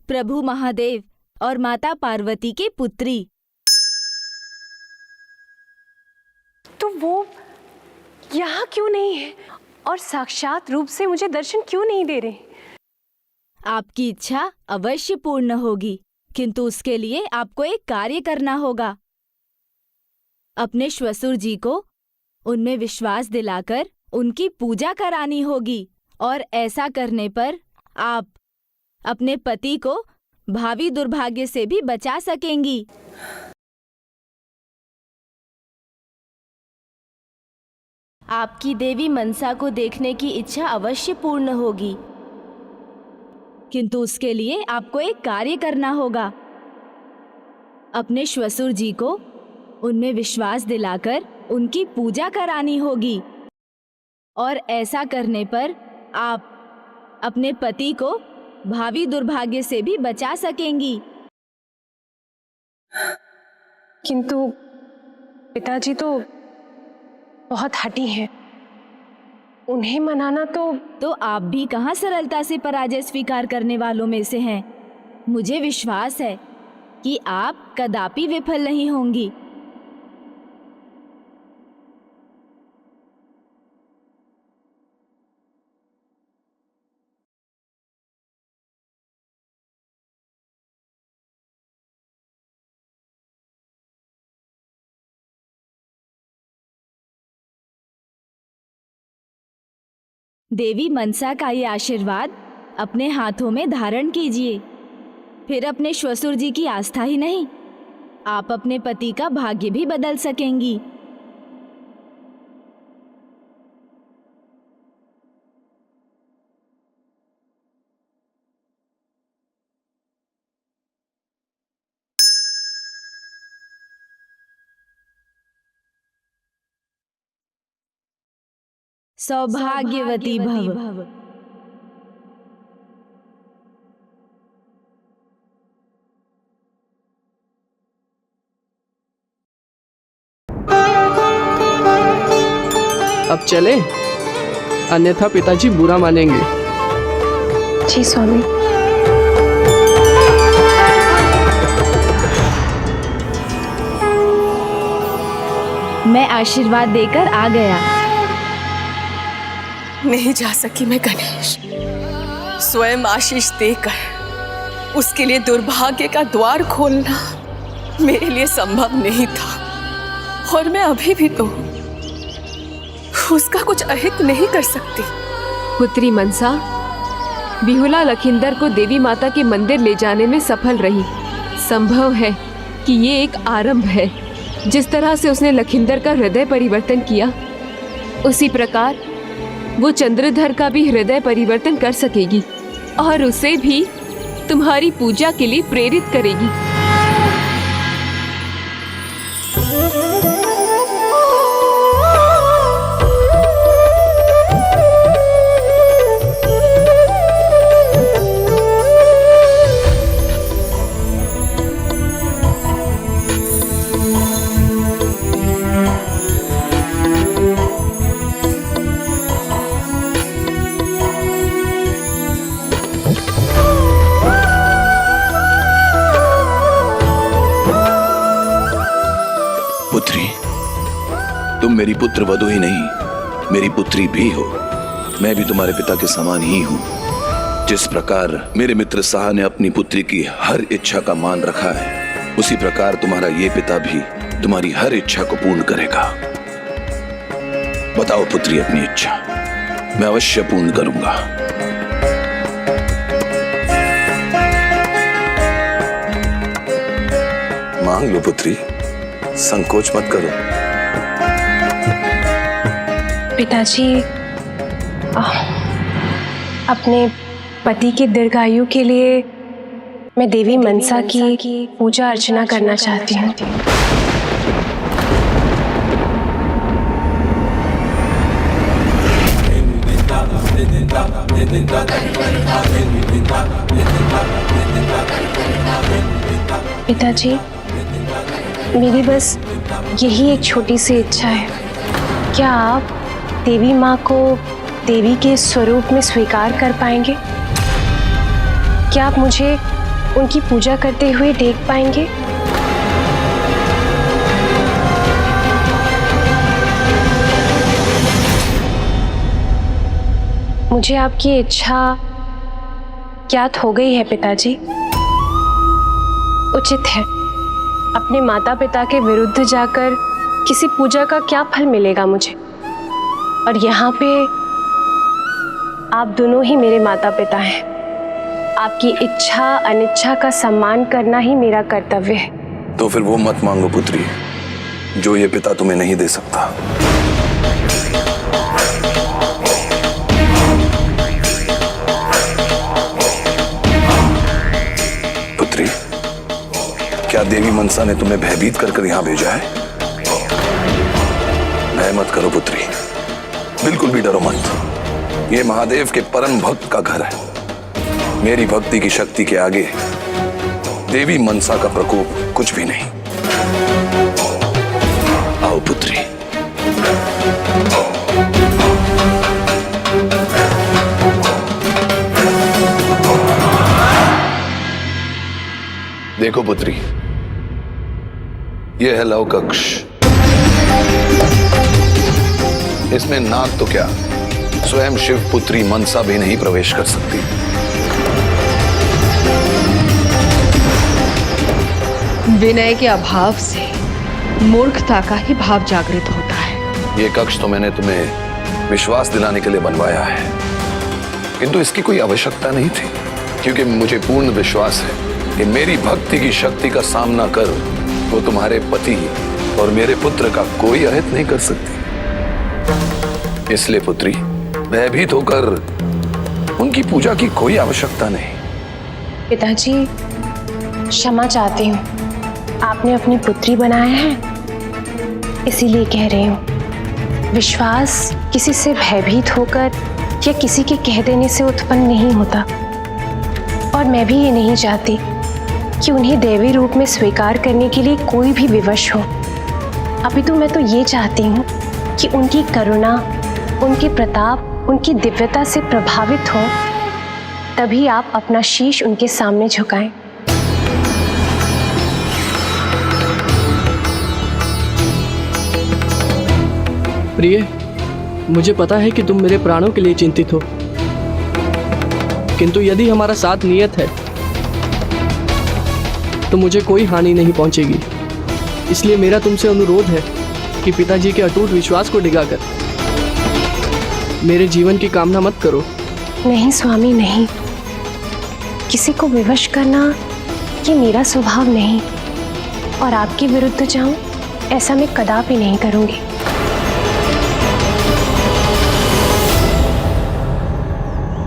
प्रभु महादेव और माता पार्वती की पुत्री। तो वो यहाँ क्यों नहीं है और साक्षात रूप से मुझे दर्शन क्यों नहीं दे रहे? आपकी इच्छा अवश्य पूर्ण होगी, किंतु उसके लिए आपको एक कार्य करना होगा। अपने श्वसुर जी को उनमें विश्वास दिलाकर उनकी पूजा करानी होगी, और ऐसा करने पर आप अपने पति को भावी दुर्भाग्य से भी बचा सकेंगी। आपकी देवी मनसा को देखने की इच्छा अवश्य पूर्ण होगी, किंतु उसके लिए आपको एक कार्य करना होगा। अपने श्वसुर जी को उनमें विश्वास दिलाकर उनकी पूजा करानी होगी, और ऐसा करने पर आप अपने पति को भावी दुर्भाग्य से भी बचा सकेंगी। किंतु पिताजी तो बहुत हठी हैं, उन्हें मनाना तो आप भी कहाँ सरलता से पराजय स्वीकार करने वालों में से हैं। मुझे विश्वास है कि आप कदापि विफल नहीं होंगी। देवी मनसा का ये आशीर्वाद अपने हाथों में धारण कीजिए। फिर अपने श्वसुर जी की आस्था ही नहीं, आप अपने पति का भाग्य भी बदल सकेंगी। सौभाग्यवती भव। अब चले, अन्यथा पिताजी बुरा मानेंगे। जी स्वामी। मैं आशीर्वाद देकर आ गया। नहीं जा सकी मैं गणेश। स्वयं आशीष देकर उसके लिए दुर्भाग्य का द्वार खोलना मेरे लिए संभव नहीं था, और मैं अभी भी तो उसका कुछ अहित नहीं कर सकती। पुत्री मनसा बिहुला लखिंदर को देवी माता के मंदिर ले जाने में सफल रही। संभव है कि ये एक आरंभ है। जिस तरह से उसने लखिंदर का हृदय परिवर्तन किया, उसी प्रकार वो चंद्रधर का भी हृदय परिवर्तन कर सकेगी और उसे भी तुम्हारी पूजा के लिए प्रेरित करेगी। तुम मेरी पुत्र वधू ही नहीं, मेरी पुत्री भी हो। मैं भी तुम्हारे पिता के समान ही हूँ। जिस प्रकार मेरे मित्र साहा ने अपनी पुत्री की हर इच्छा का मान रखा है, उसी प्रकार तुम्हारा ये पिता भी तुम्हारी हर इच्छा को पूर्ण करेगा। बताओ पुत्री अपनी इच्छा, मैं अवश्य पूर्ण करूंगा। मांग लो पुत्री, संकोच मत करो। पिताजी, अपने पति की दीर्घायु के लिए मैं देवी मनसा की पूजा अर्चना करना चाहती हूँ। पिताजी, मेरी बस यही एक छोटी सी इच्छा है। क्या आप देवी माँ को देवी के स्वरूप में स्वीकार कर पाएंगे? क्या आप मुझे उनकी पूजा करते हुए देख पाएंगे? मुझे आपकी इच्छा ज्ञात हो गई है पिताजी। उचित है, अपने माता पिता के विरुद्ध जाकर किसी पूजा का क्या फल मिलेगा मुझे? और यहाँ पे आप दोनों ही मेरे माता पिता हैं। आपकी इच्छा अनिच्छा का सम्मान करना ही मेरा कर्तव्य है। तो फिर वो मत मांगो पुत्री जो ये पिता तुम्हें नहीं दे सकता। पुत्री, क्या देवी मनसा ने तुम्हें भयभीत कर यहां भेजा है? भय मत करो पुत्री, बिल्कुल भी डरो मत। ये महादेव के परम भक्त का घर है। मेरी भक्ति की शक्ति के आगे देवी मनसा का प्रकोप कुछ भी नहीं। आओ पुत्री। देखो पुत्री, यह है लव कक्ष। इसमें नाग तो क्या, स्वयं शिव पुत्री मनसा भी नहीं प्रवेश कर सकती। विनय के अभाव से मूर्खता का ही भाव जागृत होता है। ये कक्ष तो मैंने तुम्हें विश्वास दिलाने के लिए बनवाया है, किंतु इसकी कोई आवश्यकता नहीं थी, क्योंकि मुझे पूर्ण विश्वास है कि मेरी भक्ति की शक्ति का सामना कर वो तुम्हारे पति और मेरे पुत्र का कोई अहित नहीं कर सकती। इसलिए पुत्री, भयभीत होकर उनकी पूजा की कोई आवश्यकता नहीं। पिताजी, क्षमा चाहती हूँ। आपने अपनी पुत्री बनाया है, इसीलिए कह रही हूँ। विश्वास किसी से भयभीत होकर या किसी के कह देने से उत्पन्न नहीं होता, और मैं भी ये नहीं चाहती कि उन्हें दैवी रूप में स्वीकार करने के लिए कोई भी विवश हो। अभी तो मैं तो ये चाहती हूँ कि उनकी करुणा, उनके प्रताप, उनकी दिव्यता से प्रभावित हो, तभी आप अपना शीश उनके सामने झुकाएं। प्रिय, मुझे पता है कि तुम मेरे प्राणों के लिए चिंतित हो, किंतु यदि हमारा साथ नियत है तो मुझे कोई हानि नहीं पहुंचेगी। इसलिए मेरा तुमसे अनुरोध है कि पिताजी के अटूट विश्वास को डिगाकर मेरे जीवन की कामना मत करो। नहीं स्वामी, नहीं। किसी को विवश करना ये मेरा स्वभाव नहीं, और आपके विरुद्ध जाऊं ऐसा मैं कदापि नहीं करूंगी।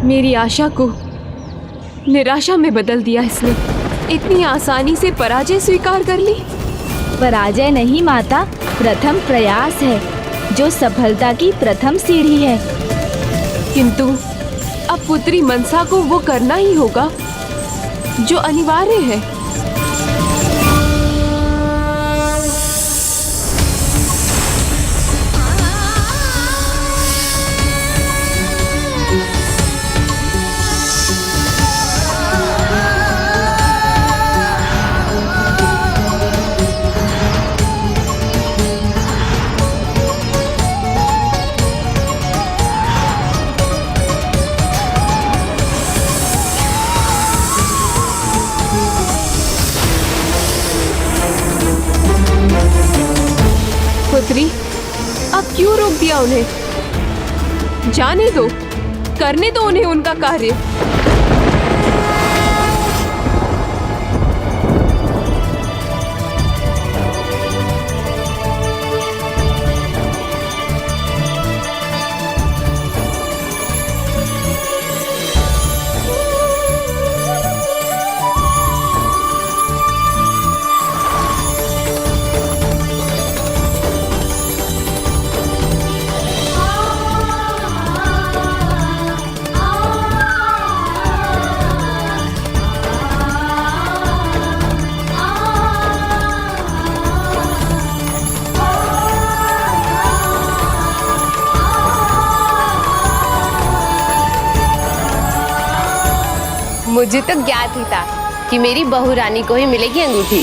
मेरी आशा को निराशा में बदल दिया इसने। इतनी आसानी से पराजय स्वीकार कर ली। पराजय नहीं माता, प्रथम प्रयास है जो सफलता की प्रथम सीढ़ी है। किंतु अब पुत्री मनसा को वो करना ही होगा जो अनिवार्य है। पुत्री, अब क्यों रोक दिया उन्हें? जाने दो, करने दो उन्हें उनका कार्य। मुझे तो ज्ञात ही था कि मेरी बहू रानी को ही मिलेगी अंगूठी।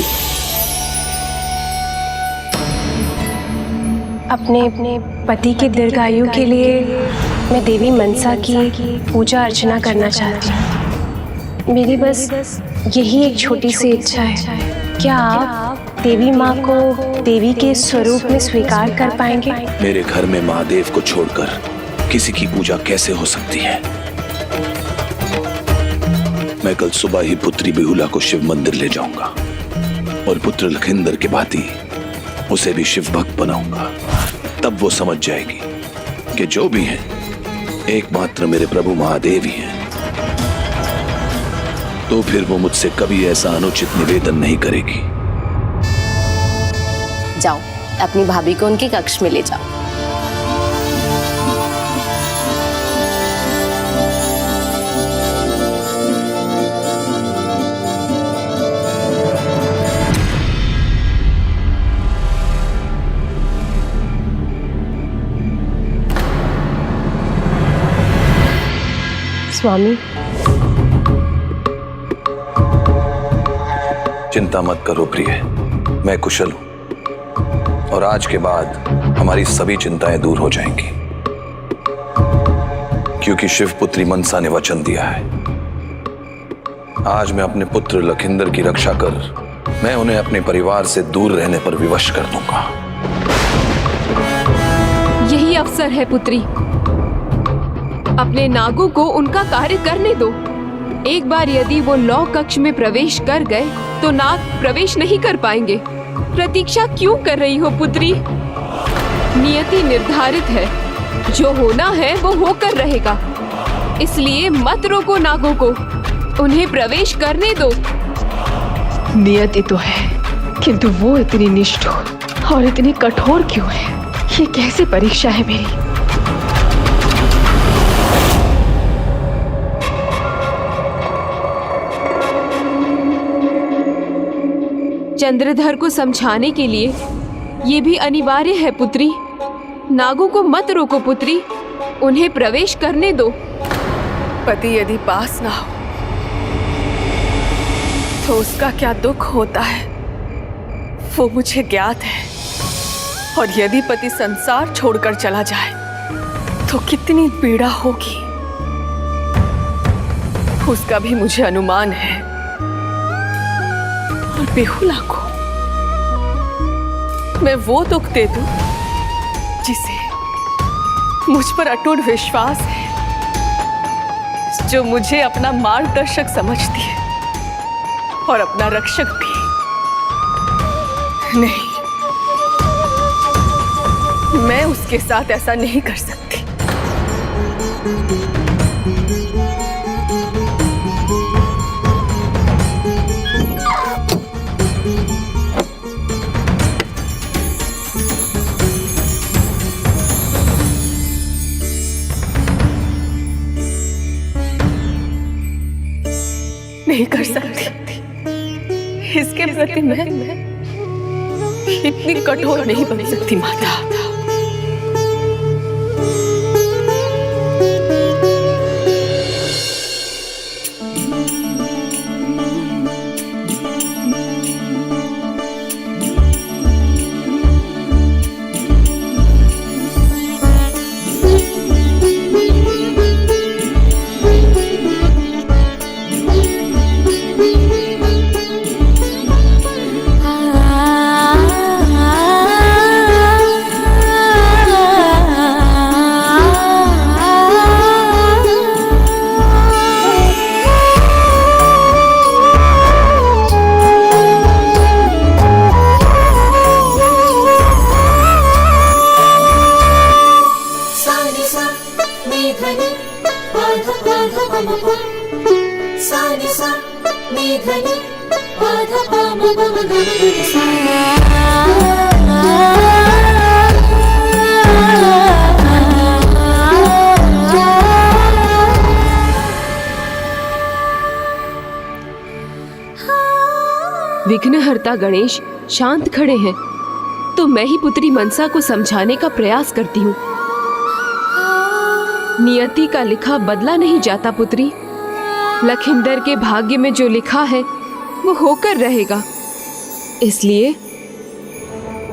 अपने पति के दीर्घायु के लिए मैं देवी मनसा की पूजा अर्चना करना चाहती हूँ। मेरी बस यही एक छोटी सी इच्छा है। क्या आप देवी माँ को देवी के स्वरूप में स्वीकार कर पाएंगे? मेरे घर में महादेव को छोड़कर किसी की पूजा कैसे हो सकती है? मैं कल सुबह ही पुत्री बेहुला को शिव मंदिर ले जाऊंगा और पुत्र लखिंदर के भांति उसे भी शिव भक्त बनाऊंगा। तब वो समझ जाएगी कि जो भी है एकमात्र मेरे प्रभु महादेव ही हैं। तो फिर वो मुझसे कभी ऐसा अनुचित निवेदन नहीं करेगी। जाओ, अपनी भाभी को उनके कक्ष में ले जाओ। स्वामी, चिंता मत करो प्रिय, मैं कुशल हूं और आज के बाद हमारी सभी चिंताएं दूर हो जाएंगी, क्योंकि शिवपुत्री मनसा ने वचन दिया है। आज मैं अपने पुत्र लखिंदर की रक्षा कर मैं उन्हें अपने परिवार से दूर रहने पर विवश कर दूंगा। यही अवसर है पुत्री, अपने नागों को उनका कार्य करने दो। एक बार यदि वो लौ कक्ष में प्रवेश कर गए तो नाग प्रवेश नहीं कर पाएंगे। प्रतीक्षा क्यों कर रही हो पुत्री? नियति निर्धारित है, जो होना है वो होकर रहेगा। इसलिए मत रोको नागों को, उन्हें प्रवेश करने दो। नियति तो है, किंतु वो इतनी निष्ठुर और इतनी कठोर क्यों है? ये कैसे परीक्षा है मेरी? चंद्रधर को समझाने के लिए ये भी अनिवार्य है पुत्री। नागों को मत रोको पुत्री, उन्हें प्रवेश करने दो। पति यदि पास ना हो तो उसका क्या दुख होता है वो मुझे ज्ञात है। और यदि पति संसार छोड़कर चला जाए तो कितनी पीड़ा होगी उसका भी मुझे अनुमान है। और बेहुला को मैं वो दुख दे दूं जिसे मुझ पर अटूट विश्वास है, जो मुझे अपना मार्गदर्शक समझती है और अपना रक्षक भी। नहीं, मैं उसके साथ ऐसा नहीं कर सकती। नहीं कर सकती। इसके प्रति मैं इतनी कठोर नहीं बन सकती माता। विघ्नहर्ता गणेश शांत खड़े हैं, तो मैं ही पुत्री मनसा को समझाने का प्रयास करती हूँ। नियति का लिखा बदला नहीं जाता पुत्री। लखिंदर के भाग्य में जो लिखा है वो होकर रहेगा। इसलिए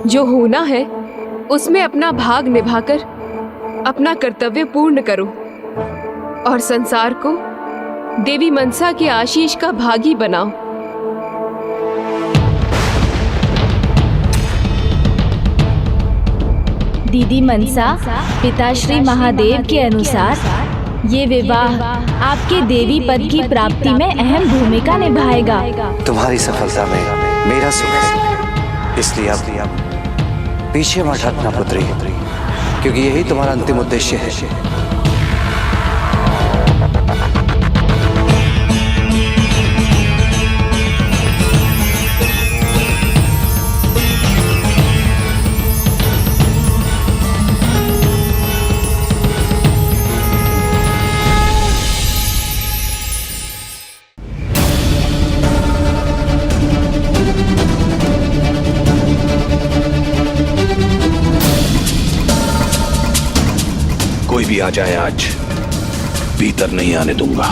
जो होना है उसमें अपना भाग निभाकर अपना कर्तव्य पूर्ण करो और संसार को देवी मनसा के आशीष का भागी बनाओ। दीदी मनसा, पिताश्री महादेव के अनुसार ये विवाह आपके देवी पद की प्राप्ति में अहम भूमिका निभाएगा। तुम्हारी सफलता में मेरा सुख है, इसलिए अब पीछे मत हटना पुत्री, क्योंकि यही तुम्हारा अंतिम उद्देश्य है। कोई भी आ जाए, आज भीतर नहीं आने दूंगा।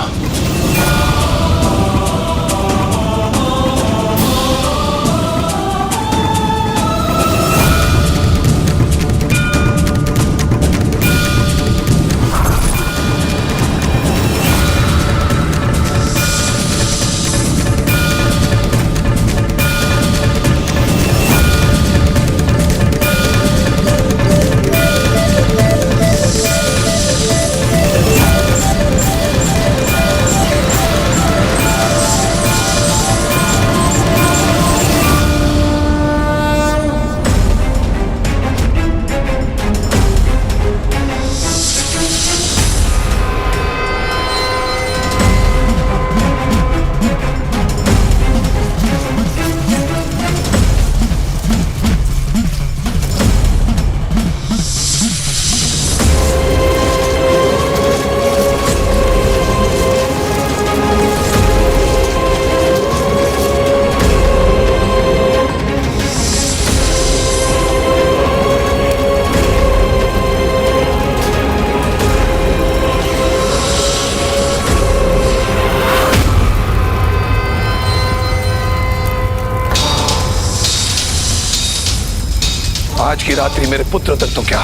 की रात्रि मेरे पुत्र तक तो क्या,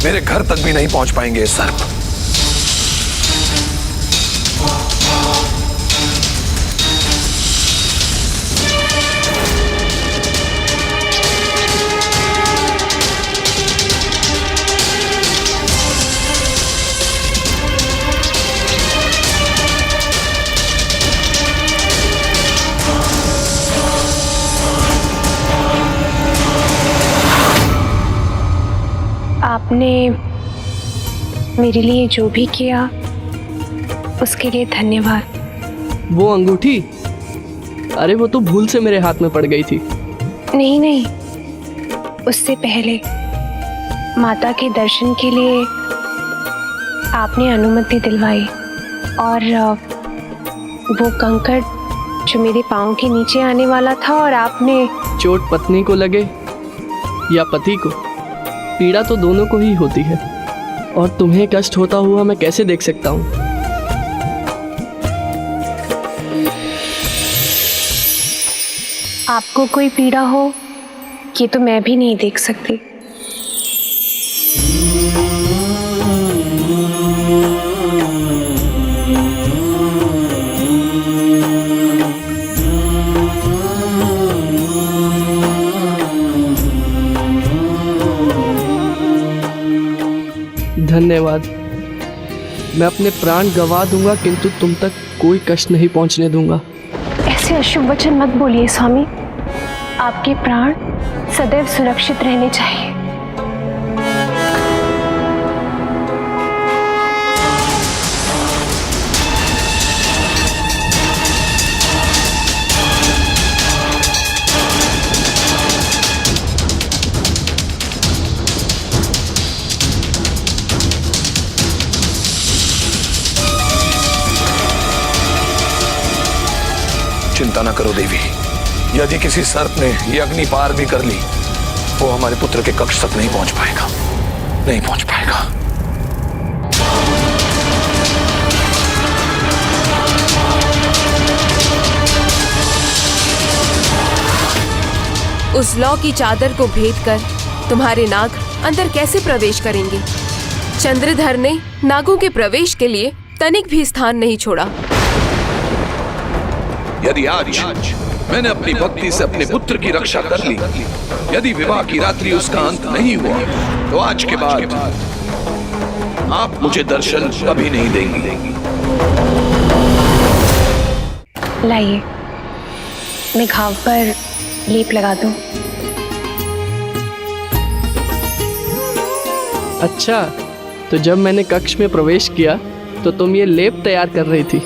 मेरे घर तक भी नहीं पहुंच पाएंगे ये सर्प। आपने मेरे लिए जो भी किया उसके लिए धन्यवाद। वो अंगूठी, अरे वो तो भूल से मेरे हाथ में पड़ गई थी। नहीं नहीं, उससे पहले माता के दर्शन के लिए आपने अनुमति दिलवाई, और वो कंकड़ जो मेरे पाँव के नीचे आने वाला था, और आपने चोट पत्नी को लगे या पति को, पीड़ा तो दोनों को ही होती है, और तुम्हें कष्ट होता हुआ मैं कैसे देख सकता हूँ। आपको कोई पीड़ा हो ये तो मैं भी नहीं देख सकती। धन्यवाद। मैं अपने प्राण गंवा दूंगा किंतु तुम तक कोई कष्ट नहीं पहुंचने दूंगा। ऐसे अशुभ वचन मत बोलिए स्वामी, आपके प्राण सदैव सुरक्षित रहने चाहिए। चिंता न करो देवी, यदि किसी सर्प ने ये अग्नि पार भी कर ली, वो हमारे पुत्र के कक्ष तक नहीं पहुंच पाएगा, नहीं पहुंच पाएगा। उस लौ की चादर को भेद कर तुम्हारे नाग अंदर कैसे प्रवेश करेंगे? चंद्रधर ने नागों के प्रवेश के लिए तनिक भी स्थान नहीं छोड़ा। यदि आज मैंने अपनी भक्ति से अपने पुत्र की रक्षा कर ली, यदि विवाह की रात्रि उसका अंत नहीं हुआ, तो आज के बाद आप मुझे दर्शन कभी नहीं देंगी। लाइए, मैं घाव पर लेप लगा दूं। अच्छा, तो जब मैंने कक्ष में प्रवेश किया तो तुम ये लेप तैयार कर रही थी।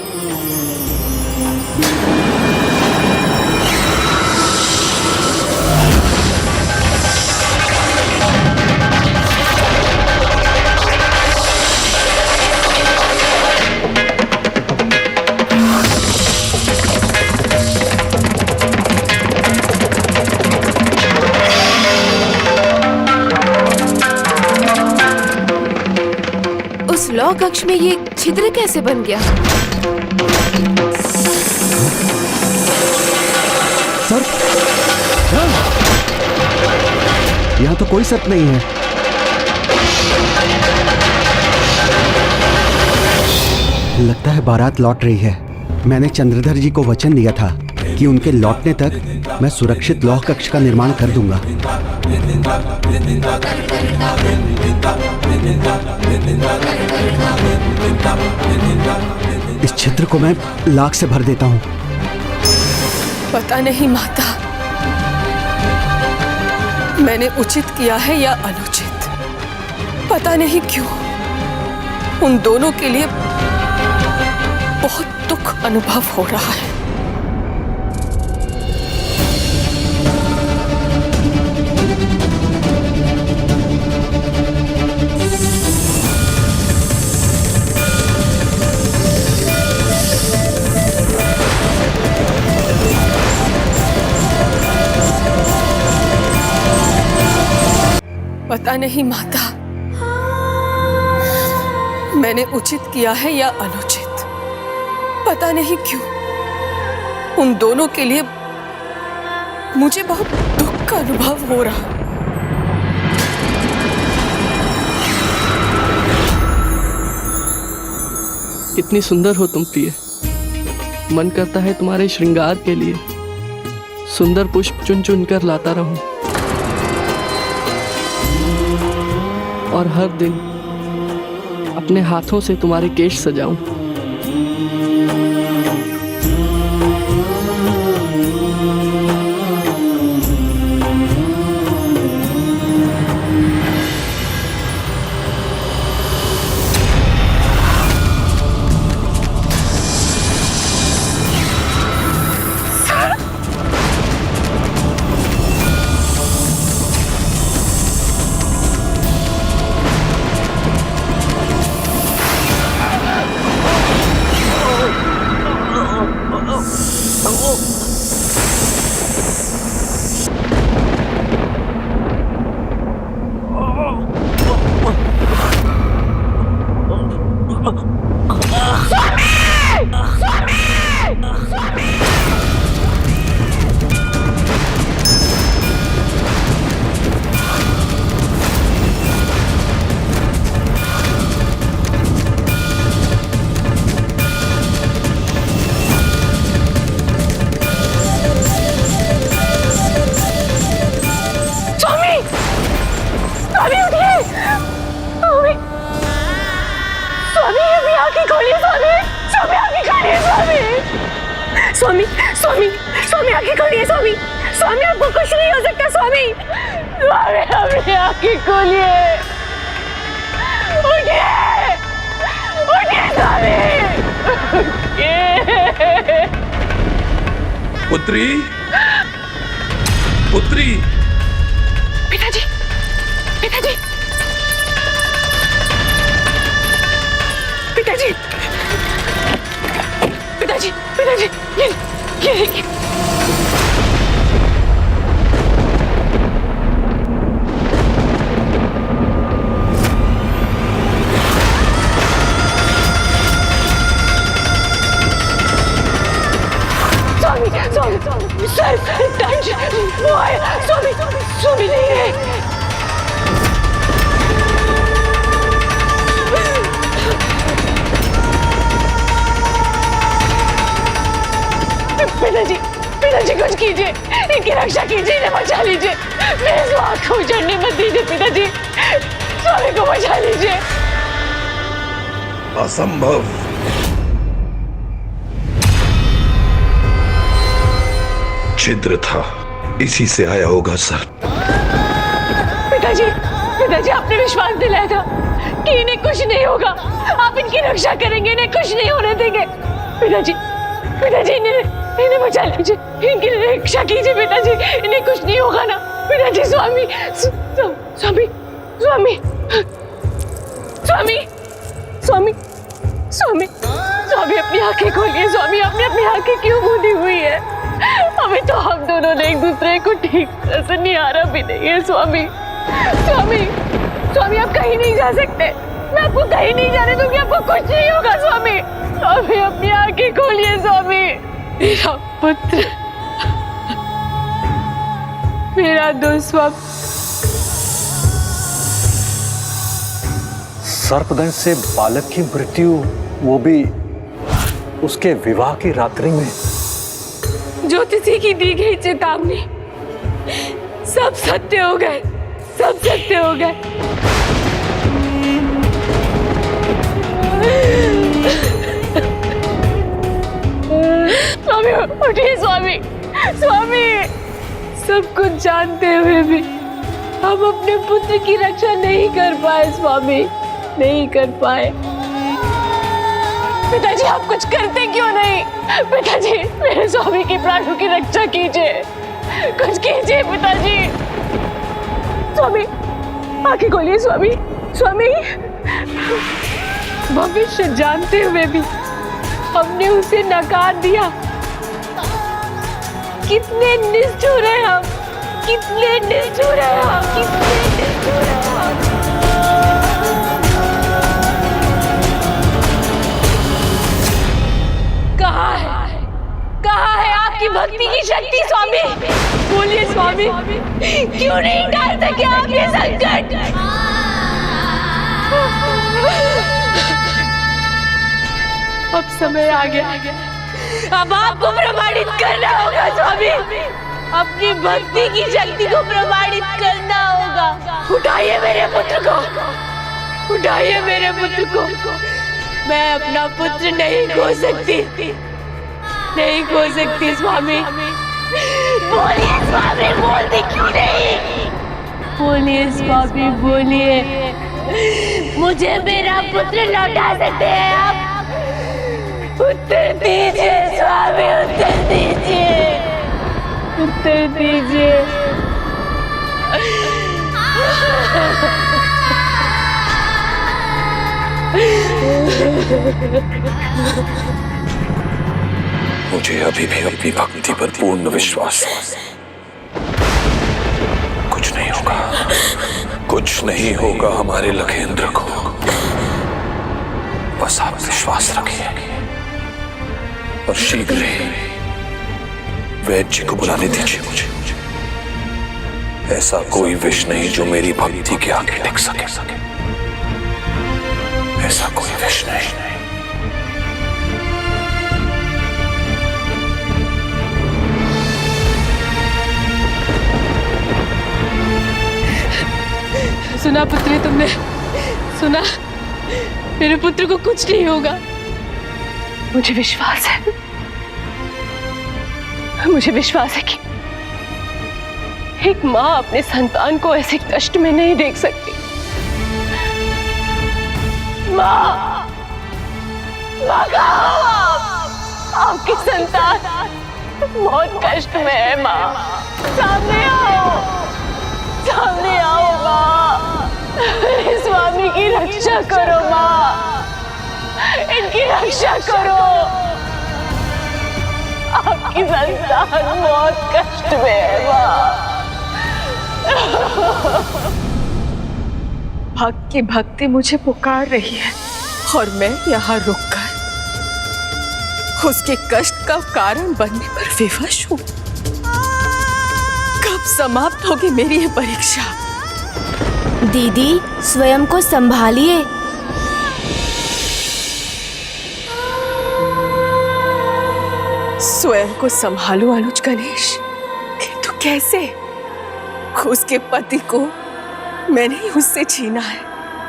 लौ कक्ष में ये छिद्र कैसे बन गया? सर्प? यहाँ तो कोई सर्प नहीं है। लगता है बारात लौट रही है। मैंने चंद्रधर जी को वचन दिया था कि उनके लौटने तक मैं सुरक्षित लौह कक्ष का निर्माण कर दूंगा। इस छिद्र को मैं लाख से भर देता हूं। पता नहीं माता, मैंने उचित किया है या अनुचित, पता नहीं क्यों उन दोनों के लिए बहुत दुख अनुभव हो रहा है। पता नहीं माता, मैंने उचित किया है या अनुचित, पता नहीं क्यों उन दोनों के लिए मुझे बहुत दुख का अनुभव हो रहा है। कितनी सुंदर हो तुम प्रिय। मन करता है तुम्हारे श्रृंगार के लिए सुंदर पुष्प चुन चुन कर लाता रहूं और हर दिन अपने हाथों से तुम्हारे केश सजाऊं। स्वामी स्वामी स्वामी आंखें खोलिए स्वामी। स्वामी आपको कुछ नहीं हो सकता स्वामी। स्वामी अपनी आंखें खोलिए। उठिए उठिए स्वामी उठिए। पुत्री पुत्री। पिताजी पिताजी पिताजी पिताजी पिताजी ये स्वामी स्वामी सर टंच वो आया स्वामी स्वामी नहीं है। पिताजी पिताजी कुछ कीजिए, इनकी रक्षा कीजिए, इन्हें बचा लीजिए। मेरे स्वाद को उजड़ने मत दीजिए पिताजी। स्वामी को बचा लीजिए। असंभव। छिद्र था, इसी से आया होगा सर। पिताजी पिताजी आपने विश्वास दिलाया था कि इन्हें कुछ नहीं होगा, आप इनकी रक्षा करेंगे, इन्हें कुछ नहीं होने देंगे। पिताजी पिताजी इन्हें बचा लीजिए, इनकी रक्षा कीजिए पिताजी, इन्हें कुछ नहीं होगा ना पिताजी। स्वामी स्वामी स्वामी स्वामी स्वामी स्वामी स्वामी अपनी आंखें खोलिए स्वामी। आपने अपनी आंखें क्यों मूंदी हुई है? अभी तो हम दोनों ने एक दूसरे को ठीक तरह से निहारा भी नहीं है स्वामी। स्वामी स्वामी आप कहीं नहीं जा सकते, मैं आपको कहीं नहीं जाने दूंगी, आपको कुछ नहीं होगा स्वामी। स्वामी अपनी आंखें खोलिए स्वामी। मेरा पुत्र मेरा दुस्वप्न। सर्पदंश से बालक की मृत्यु, वो भी उसके विवाह की रात्रि में। ज्योतिषी की दी गई चेतावनी सब सत्य हो गए, सब सत्य हो गए। स्वामी उठिए स्वामी। स्वामी सब कुछ जानते हुए भी हम अपने पुत्र की रक्षा नहीं कर पाए स्वामी, नहीं कर पाए। पिताजी आप कुछ करते क्यों नहीं? पिताजी मेरे स्वामी की प्राणों की रक्षा कीजिए, कुछ कीजिए पिताजी। स्वामी आंखें खोलिए स्वामी। स्वामी भविष्य जानते हुए भी हमने उसे नकार दिया। कितने निष्ठुर हैं हम, कितने निष्ठुर हैं हम, कितने निष्ठुर हैं हम। कहाँ है आपकी भक्ति की शक्ति स्वामी? बोलिए स्वामी, क्यों नहीं डाल सके आप ये संकट? अब समय आ गया। अब आपको प्रमाणित करना होगा स्वामी, अपनी भक्ति की शक्ति को प्रमाणित करना होगा। उठाइए मेरे पुत्र को, उठाइए मेरे पुत्र को। मैं अपना पुत्र नहीं खो सकती, नहीं खो सकती स्वामी। बोलिए स्वामी, बोलते क्यों नहीं? बोलिए स्वामी, बोलिए। मुझे मेरा पुत्र लौटा सकते हैं आप? उत्तर दीजिए स्वामी, उत्तर दीजिए, उत्तर दीजिए। मुझे अभी भी अपनी भक्ति पर पूर्ण विश्वास है। कुछ नहीं होगा, कुछ नहीं होगा हमारे लखेंद्र को। बस आप विश्वास रखिए और शीघ्र ही वैद्य जी को बुलाने दीजिए मुझे। ऐसा कोई विष नहीं जो मेरी भक्ति के आगे टिक सके। ऐसा कोई विष नहीं। सुना पुत्री, तुमने सुना? मेरे पुत्र को कुछ नहीं होगा। मुझे विश्वास है, मुझे विश्वास है कि एक माँ अपने संतान को ऐसे कष्ट में नहीं देख सकती। माँ, भगाओ आपकी संतान बहुत कष्ट में है। माँ, सामने आओ, सामने आओ माँ। मेरे स्वामी की रक्षा करो माँ, इनकी रक्षा करो। आपकी संतान बहुत कष्ट में है माँ। भक्त की भक्ति मुझे पुकार रही है और मैं यहाँ रुककर उसके कष्ट का कारण बनने पर विवश हूँ। कब समाप्त होगी मेरी ये परीक्षा? दीदी, स्वयं को संभालिए। स्वयं को संभालू अनुज गणेश, किंतु कैसे? उसके पति को मैंने ही उससे छीना है।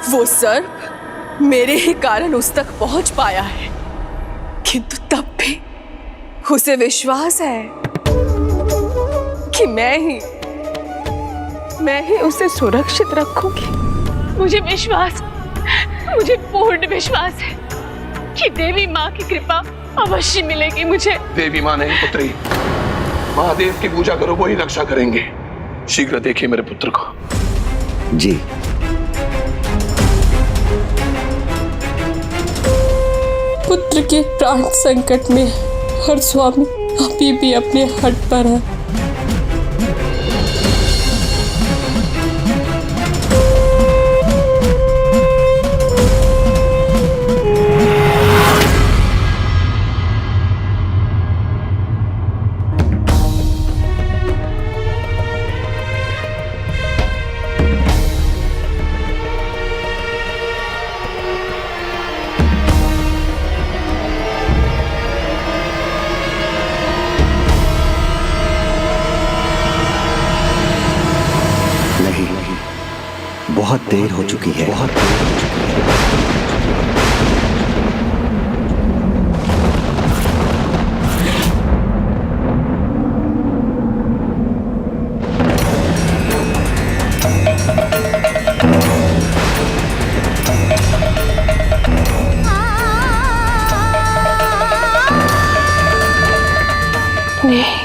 वो सर्प मेरे ही कारण उस तक पहुंच पाया है, किंतु तब भी उसे विश्वास है कि मैं ही उसे सुरक्षित रखूंगी। मुझे विश्वास, मुझे पूर्ण विश्वास है कि देवी माँ की कृपा अवश्य मिलेगी मुझे। देवी माँ नहीं पुत्री, महादेव की पूजा करो, वो ही रक्षा करेंगे। शीघ्र देखिए मेरे पुत्र को। जी। पुत्र के प्राण संकट में हर स्वामी अभी भी अपने हट पर है। बहुत देर हो चुकी है, बहुत देर हो चुकी है। नहीं,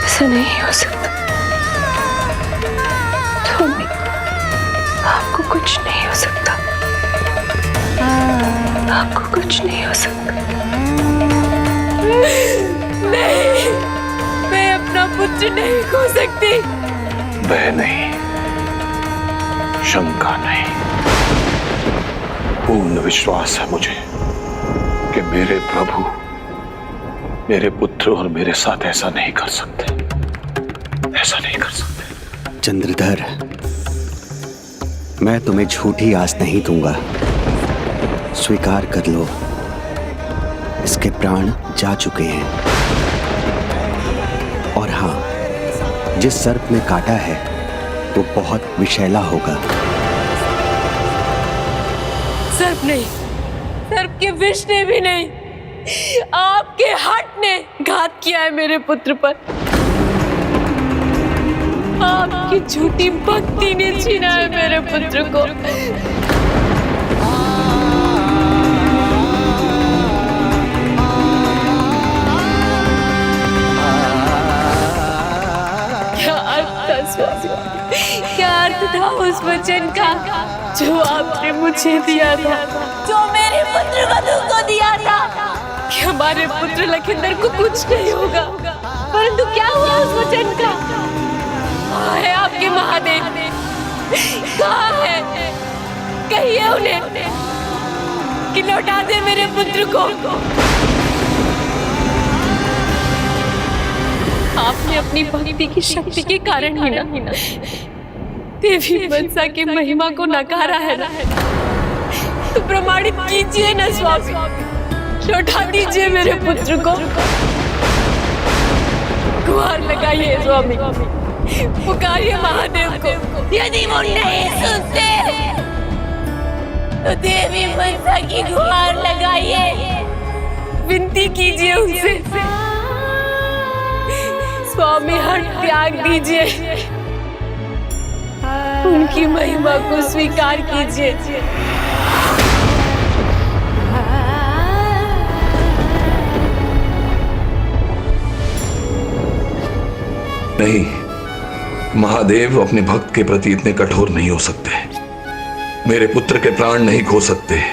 ऐसा नहीं हो सकता। आपको कुछ नहीं हो सकता, आपको कुछ नहीं हो सकता। नहीं, मैं अपना पुत्र नहीं खो सकती। भय नहीं, शंका नहीं, पूर्ण विश्वास है मुझे कि मेरे प्रभु मेरे पुत्र और मेरे साथ ऐसा नहीं कर सकते, ऐसा नहीं कर सकते। चंद्रधर, मैं तुम्हें झूठी आस नहीं दूंगा। स्वीकार कर लो, इसके प्राण जा चुके हैं। और हाँ, जिस सर्प ने काटा है वो बहुत विषैला होगा। सर्प नहीं, सर्प के विष ने भी नहीं, आपके हट ने घात किया है मेरे पुत्र पर। आपकी झूठी भक्ति ने छीना है मेरे पुत्र को। क्या अर्थ था स्वामी, क्या अर्थ था उस वचन का जो आपने मुझे दिया था, जो मेरे पुत्र वधु को दिया था कि हमारे पुत्र लखिंदर को कुछ नहीं होगा। परंतु क्या हुआ उस वचन का? कहाँ है आपके महादेव? कहाँ है? कहिए उन्हें कि लौटा दे मेरे पुत्र को। आपने अपनी भक्ति की शक्ति के कारण ही ना देवी मनसा की महिमा को नकारा है ना, तो प्रमाणित कीजिए ना स्वामी, लौटा दीजिए मेरे पुत्र को। गुहार लगाइए स्वामी, पुकारिए महादेव को। यदि वो नहीं सुनते तो देवी मनसा की गुहार लगाइए, विनती कीजिए उनसे, स्वामी हट त्याग दीजिए, उनकी महिमा को स्वीकार कीजिए। नहीं, महादेव अपने भक्त के प्रति इतने कठोर नहीं हो सकते। मेरे पुत्र के प्राण नहीं खो सकते।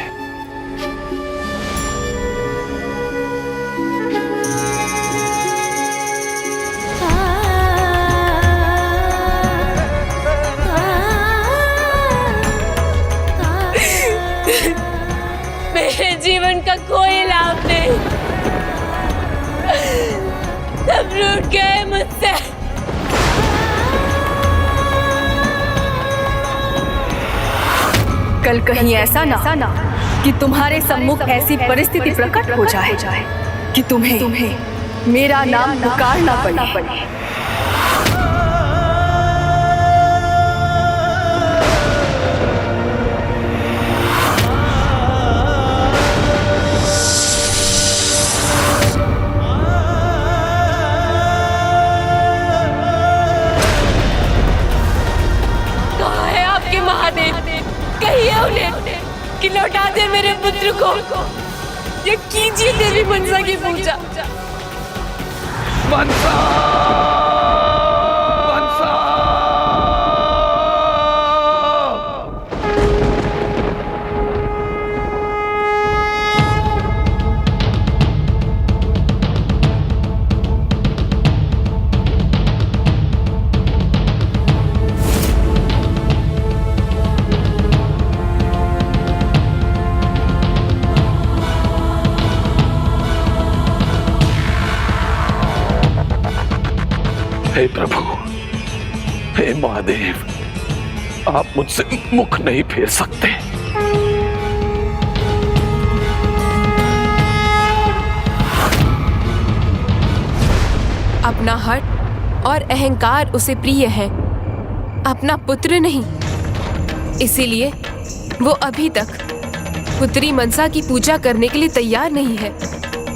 मेरे जीवन का कोई लाभ नहीं, सब रूठ गए मुझसे। कल कहीं ऐसा ना कि तुम्हारे सम्मुख ऐसी परिस्थिति प्रकट हो जाए कि तुम्हें मेरा नाम पुकारना पड़े। कहाँ है आपके महादेव? कहिए उन्हें कि लौटा दे मेरे पुत्र को। ये कीजिए देवी मनसा की पूजा। मनसा, मनसा। हे प्रभु, हे महादेव, आप मुझसे मुख नहीं फेर सकते। अपना हट और अहंकार उसे प्रिय है, अपना पुत्र नहीं। इसीलिए वो अभी तक पुत्री मनसा की पूजा करने के लिए तैयार नहीं है।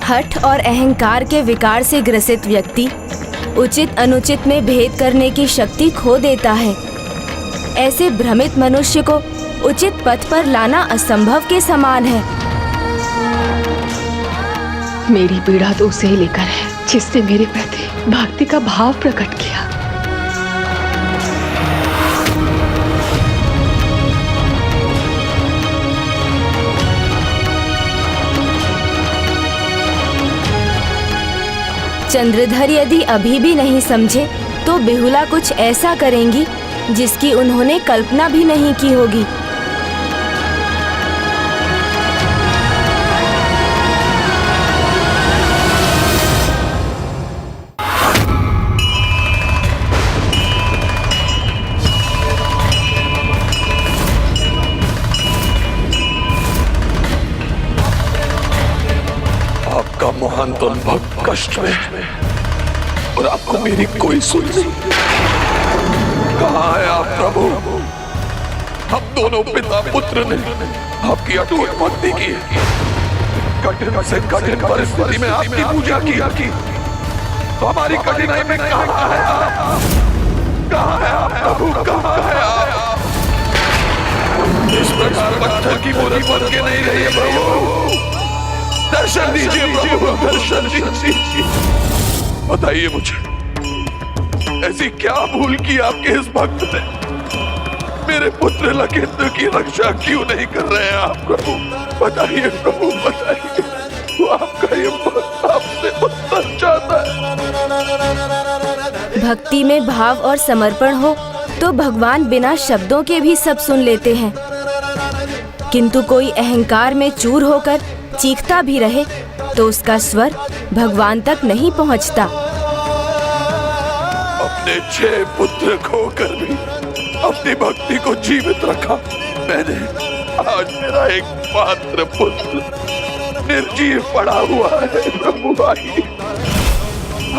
हठ और अहंकार के विकार से ग्रसित व्यक्ति उचित अनुचित में भेद करने की शक्ति खो देता है। ऐसे भ्रमित मनुष्य को उचित पथ पर लाना असंभव के समान है। मेरी पीड़ा तो उसे ही लेकर है जिसने मेरे प्रति भक्ति का भाव प्रकट किया। चंद्रधर यदि अभी भी नहीं समझे तो बेहुला कुछ ऐसा करेंगी जिसकी उन्होंने कल्पना भी नहीं की होगी। आपका महान तो भक्त कष्ट में है और आपको मेरी कोई सुन नहीं। कहाँ है आप प्रभु? हम दोनों पिता पुत्र ने आपकी अटूट भक्ति की, कठिन से कठिन परिस्थिति में आपकी पूजा की, तो हमारी कठिनाई में कहाँ है आप? कहाँ है आप प्रभु? कहाँ है आप? इस प्रकार पत्थर की मूर्ति बन के नहीं रही है प्रभु। दर्शन दीजिए प्रभु, दर्शन दीजिए। बताइए मुझे, ऐसी क्या भूल की आपके इस भक्त ने? मेरे पुत्र लखिंद्र की रक्षा क्यों नहीं कर रहे हैं आप प्रभु? बताइए प्रभु, बताइए। वो आपका ये भक्त आपसे उत्तर चाहता है। भक्ति में भाव और समर्पण हो तो भगवान बिना शब्दों के भी सब सुन लेते हैं, किंतु कोई अहंकार में चूर होकर चीखता भी रहे तो उसका स्वर भगवान तक नहीं पहुंचता। अपने 6 पुत्र खोकर भी अपनी भक्ति को जीवित रखा मैंने। आज मेरा एकमात्र पुत्र निर्जीव पड़ा हुआ है प्रभु। आइए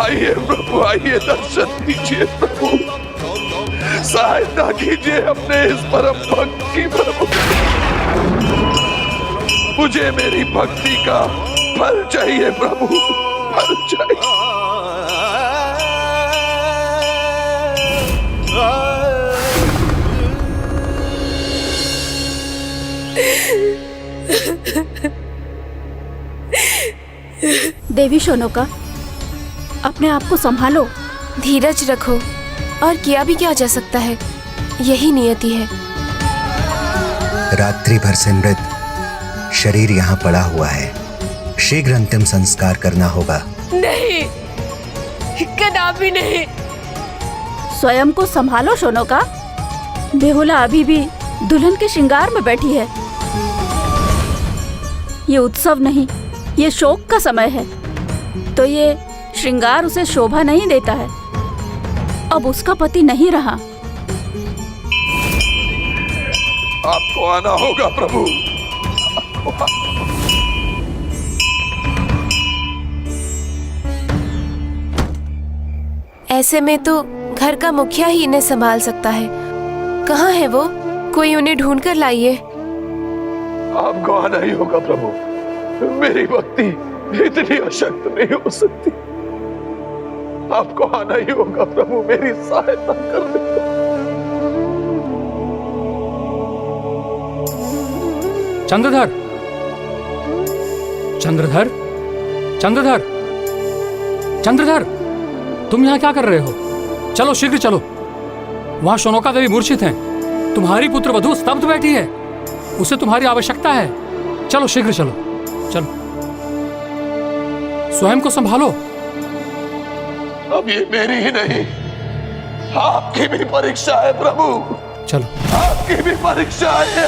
आइए प्रभु, आइए दर्शन दीजिए प्रभु, सहायता कीजिए अपने इस परम भक्त की प्रभु। मुझे मेरी भक्ति का फल चाहिए प्रभु, फल चाहिए। देवी शोनोका, अपने आप को संभालो। धीरज रखो, और किया भी क्या जा सकता है, यही नियति है। रात्रि भर से मृत शरीर यहाँ पड़ा हुआ है, शीघ्र अंतिम संस्कार करना होगा। नहीं, कदापि नहीं। स्वयं को संभालो शोनोका। बेहुला अभी भी दुल्हन के श्रृंगार में बैठी है। ये उत्सव नहीं, ये शोक का समय है, तो ये श्रृंगार उसे शोभा नहीं देता है। अब उसका पति नहीं रहा। आपको आना होगा प्रभु। ऐसे में तो घर का मुखिया ही इन्हें संभाल सकता है। कहाँ है वो? कोई उन्हें ढूंढ कर लाइए। आपको आना ही होगा प्रभु। मेरी भक्ति इतनी अशक्त नहीं हो सकती। आपको आना ही होगा प्रभु, मेरी सहायता कर दे। चंद्रधर, चंद्रधर, चंद्रधर, चंद्रधर, तुम यहाँ क्या कर रहे हो? चलो शीघ्र चलो। वहां शोनोका देवी मूर्छित हैं। तुम्हारी पुत्र वधू स्तब्ध बैठी है, उसे तुम्हारी आवश्यकता है। चलो शीघ्र चलो, चलो। स्वयं को संभालो। अब ये मेरी ही नहीं, आपकी भी परीक्षा है प्रभु। चलो, आपकी भी परीक्षा है।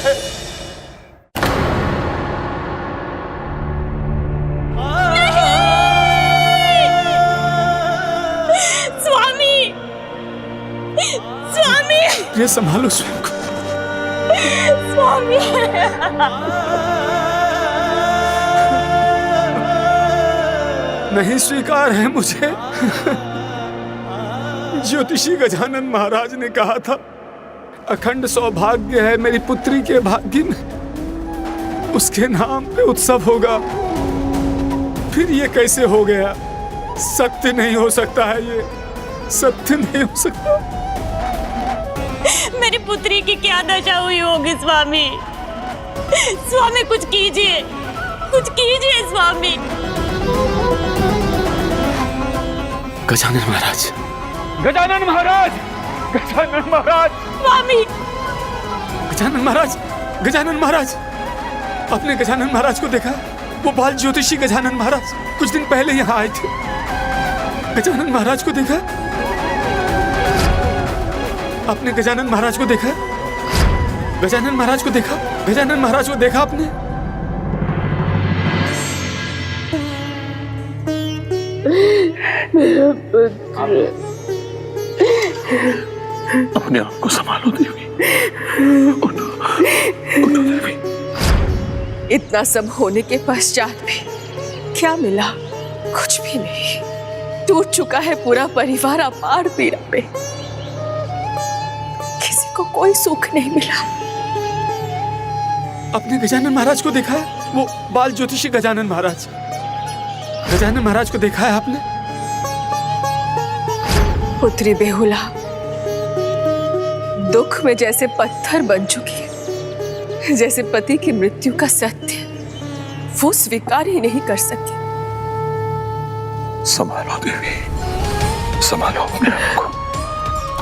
स्वामी, स्वामी, ये संभालो स्वयं को। स्वामी, नहीं स्वीकार है मुझे। ज्योतिषी गजानन महाराज ने कहा था, अखंड सौभाग्य है मेरी पुत्री के भाग्य में, उसके नाम पे उत्सव होगा। फिर ये कैसे हो गया? सत्य नहीं हो सकता है, ये सत्य नहीं हो सकता। मेरी पुत्री की क्या दशा हुई होगी स्वामी? स्वामी कुछ कीजिए, कुछ कीजिए स्वामी। गजानन महाराज, गजानन महाराज, गजानन महाराज, स्वामी, गजानन महाराज, गजानन महाराज, आपने गजानन महाराज को देखा? वो बाल ज्योतिषी गजानन महाराज कुछ दिन पहले यहाँ आए थे। गजानन महाराज को देखा? आपने गजानन महाराज को देखा? गजानन महाराज को देखा? गजानन महाराज को देखा आपने? अपने आप को संभालो देवी। इतना सब होने के पश्चात भी क्या मिला? कुछ भी नहीं, टूट चुका है पूरा परिवार अपार पीड़ा पे। किसी को कोई सुख नहीं मिला। अपने गजानन महाराज को देखा है? वो बाल ज्योतिषी गजानन महाराज को देखा है आपने? पुत्री बेहुला दुख में जैसे पत्थर बन चुकी है, जैसे पति की मृत्यु का सत्य वो स्वीकार ही नहीं कर सकी। संभालो देवी, संभालो अपने आप को।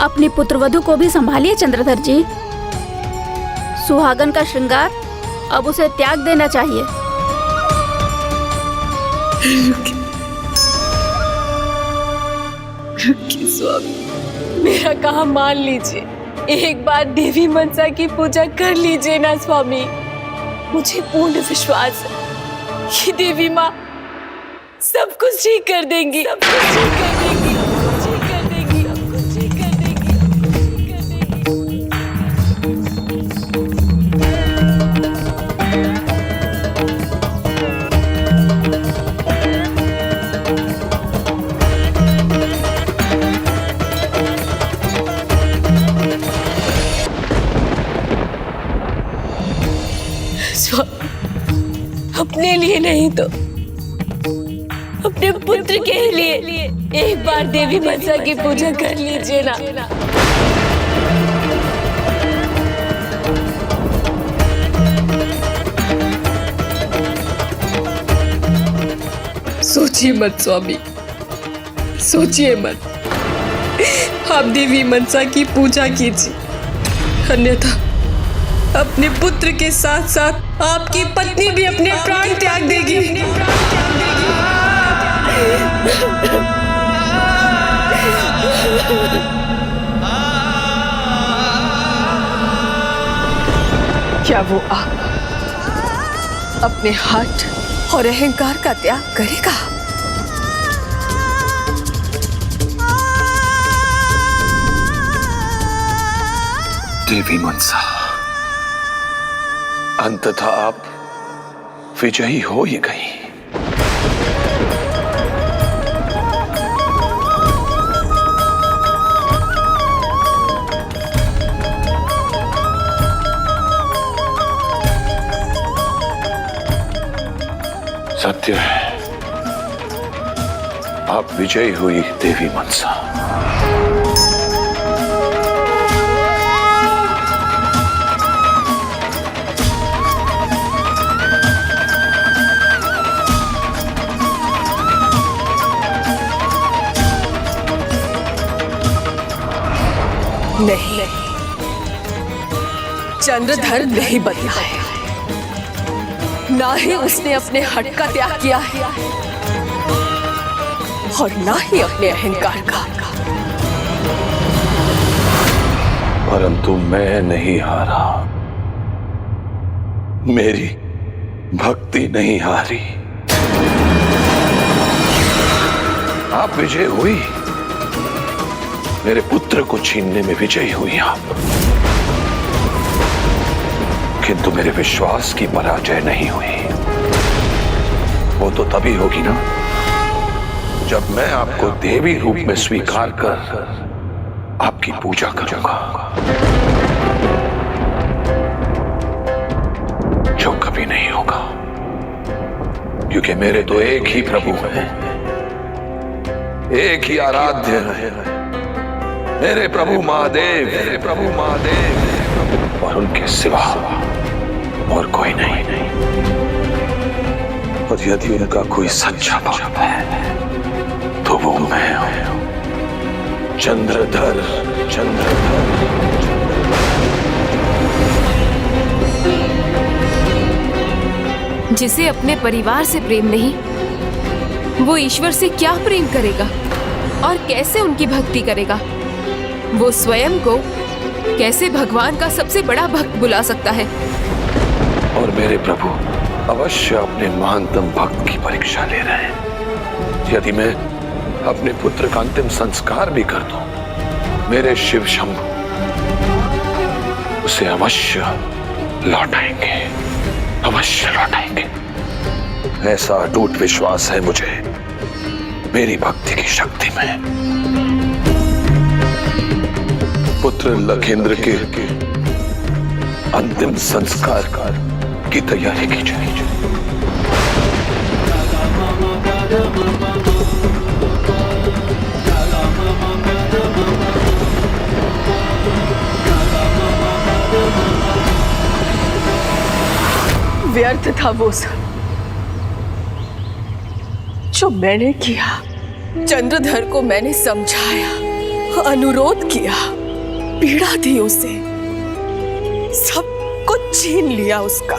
अपनी पुत्रवधू को भी संभालिए चंद्रधर जी। सुहागन का श्रृंगार अब उसे त्याग देना चाहिए। रुकिए स्वामी, मेरा कहा मान लीजिए, एक बार देवी मनसा की पूजा कर लीजिए ना स्वामी। मुझे पूर्ण विश्वास है कि देवी माँ सब कुछ ठीक कर देंगी, सब कुछ ठीक कर देंगी, सब कुछ ठीक कर देंगी, सब कुछ ठीक कर देंगी, सब कुछ ठीक कर अपने लिए नहीं तो अपने पुत्र के लिए एक बार देवी मनसा की पूजा कर लीजिए ना। सोचिए मत स्वामी, सोचिए मत। आप देवी मनसा की पूजा कीजिए, अन्यथा अपने पुत्र के साथ साथ आपकी पत्नी भी अपने प्राण त्याग देगी। क्या वो आप अपने हठ और अहंकार का त्याग करेगा? देवी मनसा, अंततः आप विजयी हो ही गई। सत्य है, आप विजयी हुई देवी मनसा। नहीं, चंद्रधर नहीं बदला है, ना ही उसने अपने हट का त्याग किया है और ना ही अपने अहंकार का। परंतु मैं नहीं हारा, मेरी भक्ति नहीं हारी। आप विजय हुई, मेरे पुत्र को छीनने में विजयी हुई आप, किंतु मेरे विश्वास की पराजय नहीं हुई। वो तो तभी होगी ना जब मैं आपको देवी रूप में स्वीकार कर आपकी पूजा करूंगा, जो कभी नहीं होगा, क्योंकि मेरे तो एक ही प्रभु हैं, एक ही आराध्य है, मेरे प्रभु महादेव, मेरे प्रभु महादेव, और उनके सिवा और कोई नहीं। और यदि उनका कोई सच्चा भक्त है तो वो मैं हूं, चंद्रधर। चंद्रधर जिसे अपने परिवार से प्रेम नहीं, वो ईश्वर से क्या प्रेम करेगा और कैसे उनकी भक्ति करेगा? वो स्वयं को कैसे भगवान का सबसे बड़ा भक्त बुला सकता है? और मेरे प्रभु अवश्य अपने महानतम भक्त की परीक्षा ले रहे हैं। यदि मैं अपने पुत्र का अंतिम संस्कार भी कर दूं, मेरे शिव शंभु उसे अवश्य लौटाएंगे, अवश्य लौटाएंगे। ऐसा अटूट विश्वास है मुझे मेरी भक्ति की शक्ति में पुत्र लखेंद्र के अंतिम संस्कार की तैयारी की जाए। व्यर्थ था वो सब जो मैंने किया। चंद्रधर को मैंने समझाया, अनुरोध किया, पीड़ा दी उसे, सब कुछ छीन लिया उसका,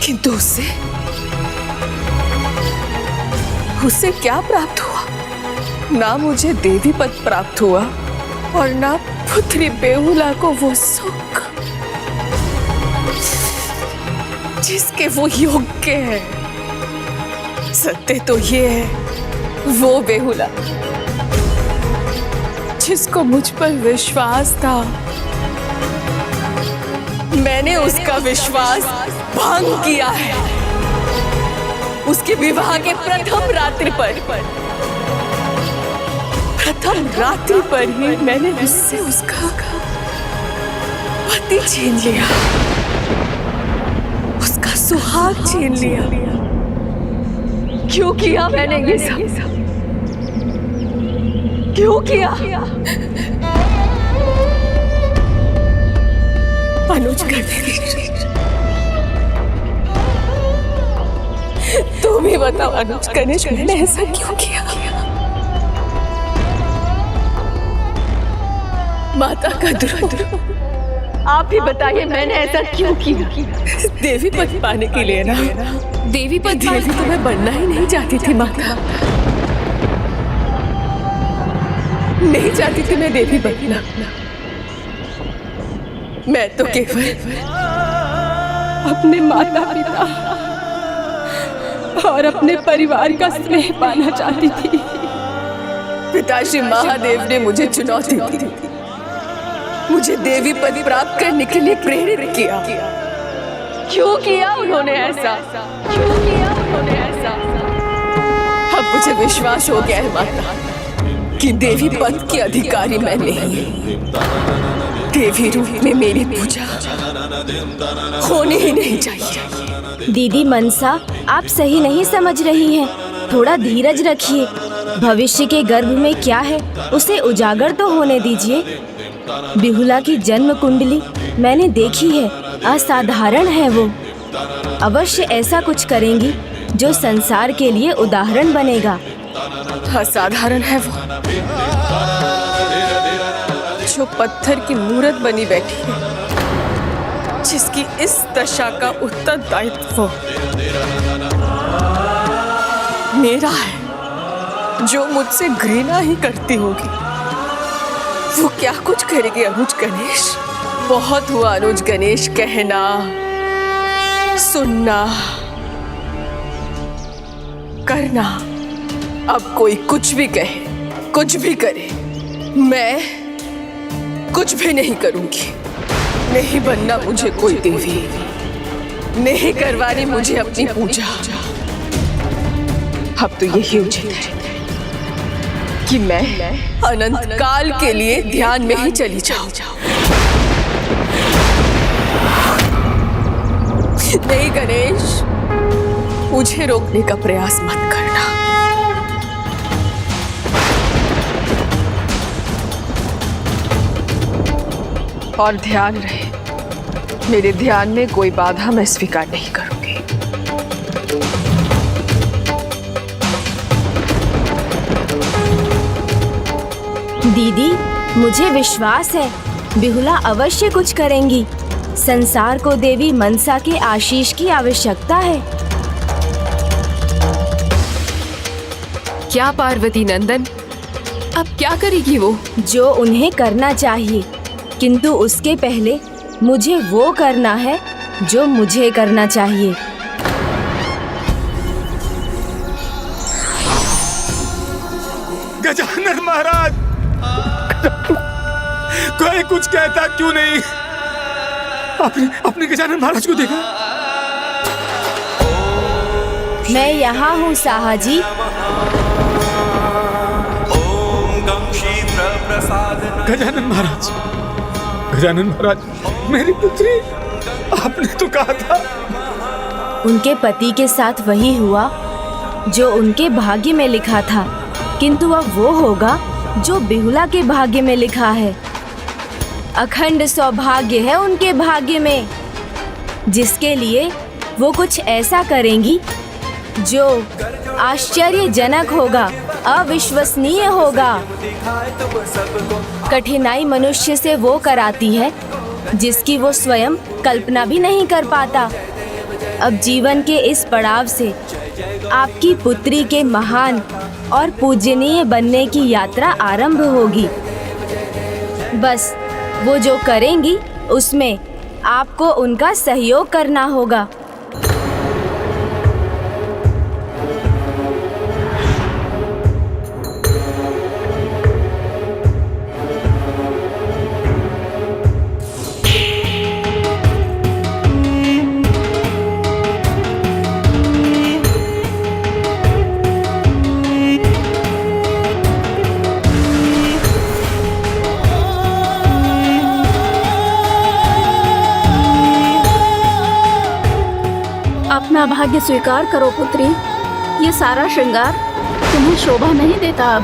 किंतु उसे क्या प्राप्त हुआ? ना मुझे देवी पद प्राप्त हुआ और ना पुत्री बेहुला को वो सुख जिसके वो योग्य है। सत्य तो ये है, वो बेहुला जिसको मुझ पर विश्वास था, मैंने उसका विश्वास भंग किया है। उसके विवाह के प्रथम रात्रि पर ही मैंने उससे उसका पति छीन लिया, उसका सुहाग छीन लिया। क्यों किया मैंने ये सब? क्यों किया? अनुज गणेश, तुम ही बताओ अनुज गणेश, मैंने ऐसा क्यों किया? माता का द्रोह, आप ही बताइए मैंने ऐसा क्यों किया? देवी पद पाने के लिए ना। देवी पद देवी तो मैं बनना ही नहीं चाहती थी माता, नहीं चाहती थी मैं देवी बनना। मैं तो केवल अपने माता पिता और अपने परिवार का स्नेह पाना चाहती थी। पिताश्री महादेव ने मुझे चुनौती दी, मुझे देवी पद प्राप्त करने के लिए प्रेरित किया। क्यों किया उन्होंने ऐसा? क्यों किया उन्होंने ऐसा? अब मुझे विश्वास हो गया है माता कि देवी पद की अधिकारी मैं नहीं। देवी रूप में मेरी पूजा होनी ही नहीं चाहिए। दीदी मनसा, आप सही नहीं समझ रही हैं। थोड़ा धीरज रखिए। भविष्य के गर्भ में क्या है उसे उजागर तो होने दीजिए। बिहुला की जन्म कुंडली मैंने देखी है, असाधारण है वो। अवश्य ऐसा कुछ करेंगी जो संसार के लिए उदाहरण बनेगा। असाधारण है वो जो पत्थर की मूर्त बनी बैठी है, जिसकी इस दशा का उत्तरदायित्व मेरा है, जो मुझसे घृणा ही करती होगी। वो क्या कुछ करेगी अनुज गणेश? बहुत हुआ अनुज गणेश, कहना सुनना करना। अब कोई कुछ भी कहे, कुछ भी करे, मैं कुछ भी नहीं करूंगी। नहीं बनना मुझे कोई देवी, नहीं करवानी मुझे अपनी पूजा। अब तो यही उचित है कि मैं अनंत काल के लिए ध्यान में ही चली जाऊं। नहीं गणेश, मुझे रोकने का प्रयास मत करना। और ध्यान रहे, मेरे ध्यान में कोई बाधा मैं स्वीकार नहीं करूंगी। दीदी, मुझे विश्वास है बिहुला अवश्य कुछ करेंगी। संसार को देवी मनसा के आशीष की आवश्यकता है। क्या पार्वती नंदन, अब क्या करेगी वो? जो उन्हें करना चाहिए, किंतु उसके पहले मुझे वो करना है जो मुझे करना चाहिए। गजानन महाराज, कोई कुछ कहता क्यों नहीं? आपने गजानन महाराज को देखा? मैं यहाँ हूँ साहाजी। गजानन महाराज, गजानन महाराज, मेरी पुत्री, आपने तो कहा था। उनके पति के साथ वही हुआ जो उनके भाग्य में लिखा था, किंतु अब वो होगा जो बिहुला के भाग्य में लिखा है। अखंड सौभाग्य है उनके भाग्य में, जिसके लिए वो कुछ ऐसा करेंगी जो आश्चर्यजनक होगा, अविश्वसनीय होगा। कठिनाई मनुष्य से वो कराती है जिसकी वो स्वयं कल्पना भी नहीं कर पाता। अब जीवन के इस पड़ाव से आपकी पुत्री के महान और पूजनीय बनने की यात्रा आरंभ होगी। बस वो जो करेंगी उसमें आपको उनका सहयोग करना होगा। अपना भाग्य स्वीकार करो पुत्री। ये सारा श्रृंगार तुम्हें शोभा नहीं देता अब।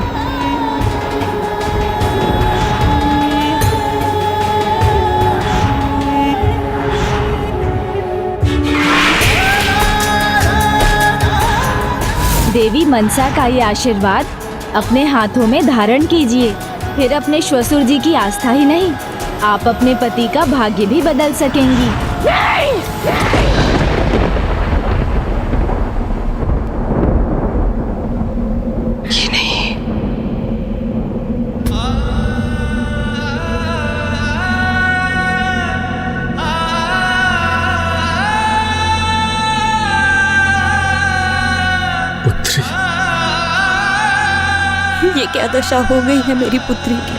देवी मनसा का ये आशीर्वाद अपने हाथों में धारण कीजिए। फिर अपने श्वशुर जी की आस्था ही नहीं, आप अपने पति का भाग्य भी बदल सकेंगी। ये क्या दशा हो गई है मेरी पुत्री की।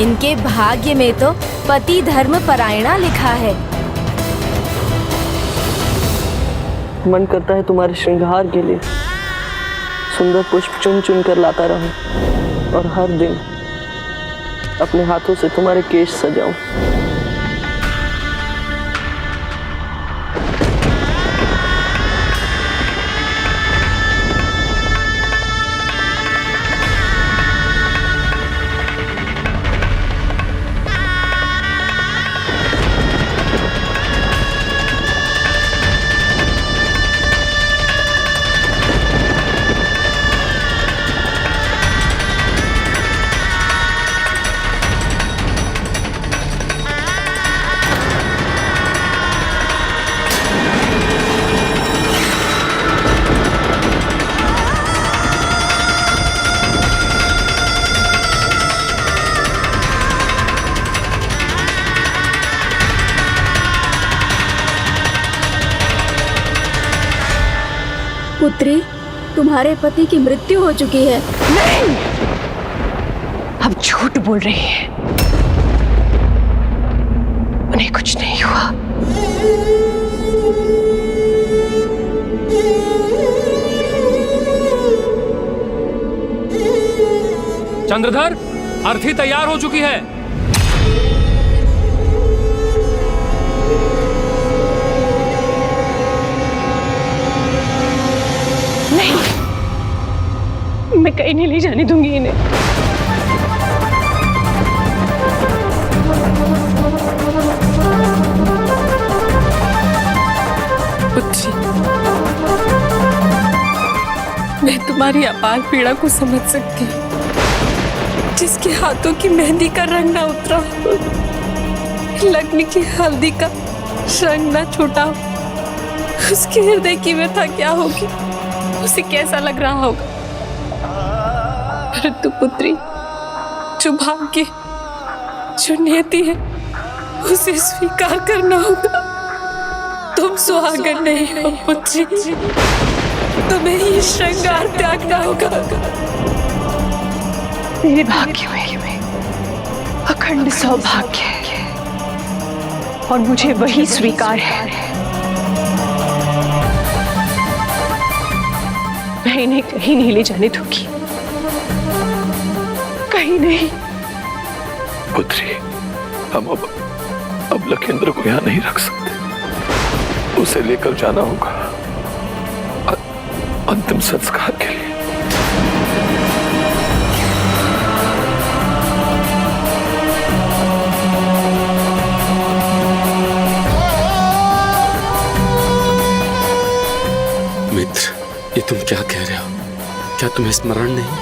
इनके भाग्य में तो पति धर्म परायणा लिखा है। मन करता है तुम्हारे श्रृंगार के लिए सुंदर पुष्प चुन चुन कर लाता रहूं और हर दिन अपने हाथों से तुम्हारे केश सजाऊं। पुत्री, तुम्हारे पति की मृत्यु हो चुकी है। नहीं, अब झूठ बोल रही है। उन्हें कुछ नहीं हुआ। चंद्रधर, अर्थी तैयार हो चुकी है। मैं कहीं नहीं ले जाने दूंगी इन्हें। पुत्री, मैं तुम्हारी अपार पीड़ा को समझ सकती हूँ। जिसके हाथों की मेहंदी का रंग ना उतरा, लग्न की हल्दी का रंग ना छूटा, उसके हृदय की व्यथा क्या होगी, उसे कैसा लग रहा होगा। परंतु पुत्री, जो भाग्य, जो नियति है, उसे स्वीकार करना होगा। तुम सुहागन नहीं हो पुत्री, तुम्हें ये श्रृंगार त्यागना होगा। मेरे भाग्य में अखंड सौभाग्य है और मुझे वही स्वीकार है। मैं इन्हें कहीं नहीं ले जाने दूंगी, कहीं नहीं। पुत्री, हम अब लखेंद्र को यहाँ नहीं रख सकते। उसे लेकर जाना होगा अंतिम संस्कार के लिए। मित्र, ये तुम क्या कह रहे हो? क्या तुम्हें स्मरण नहीं?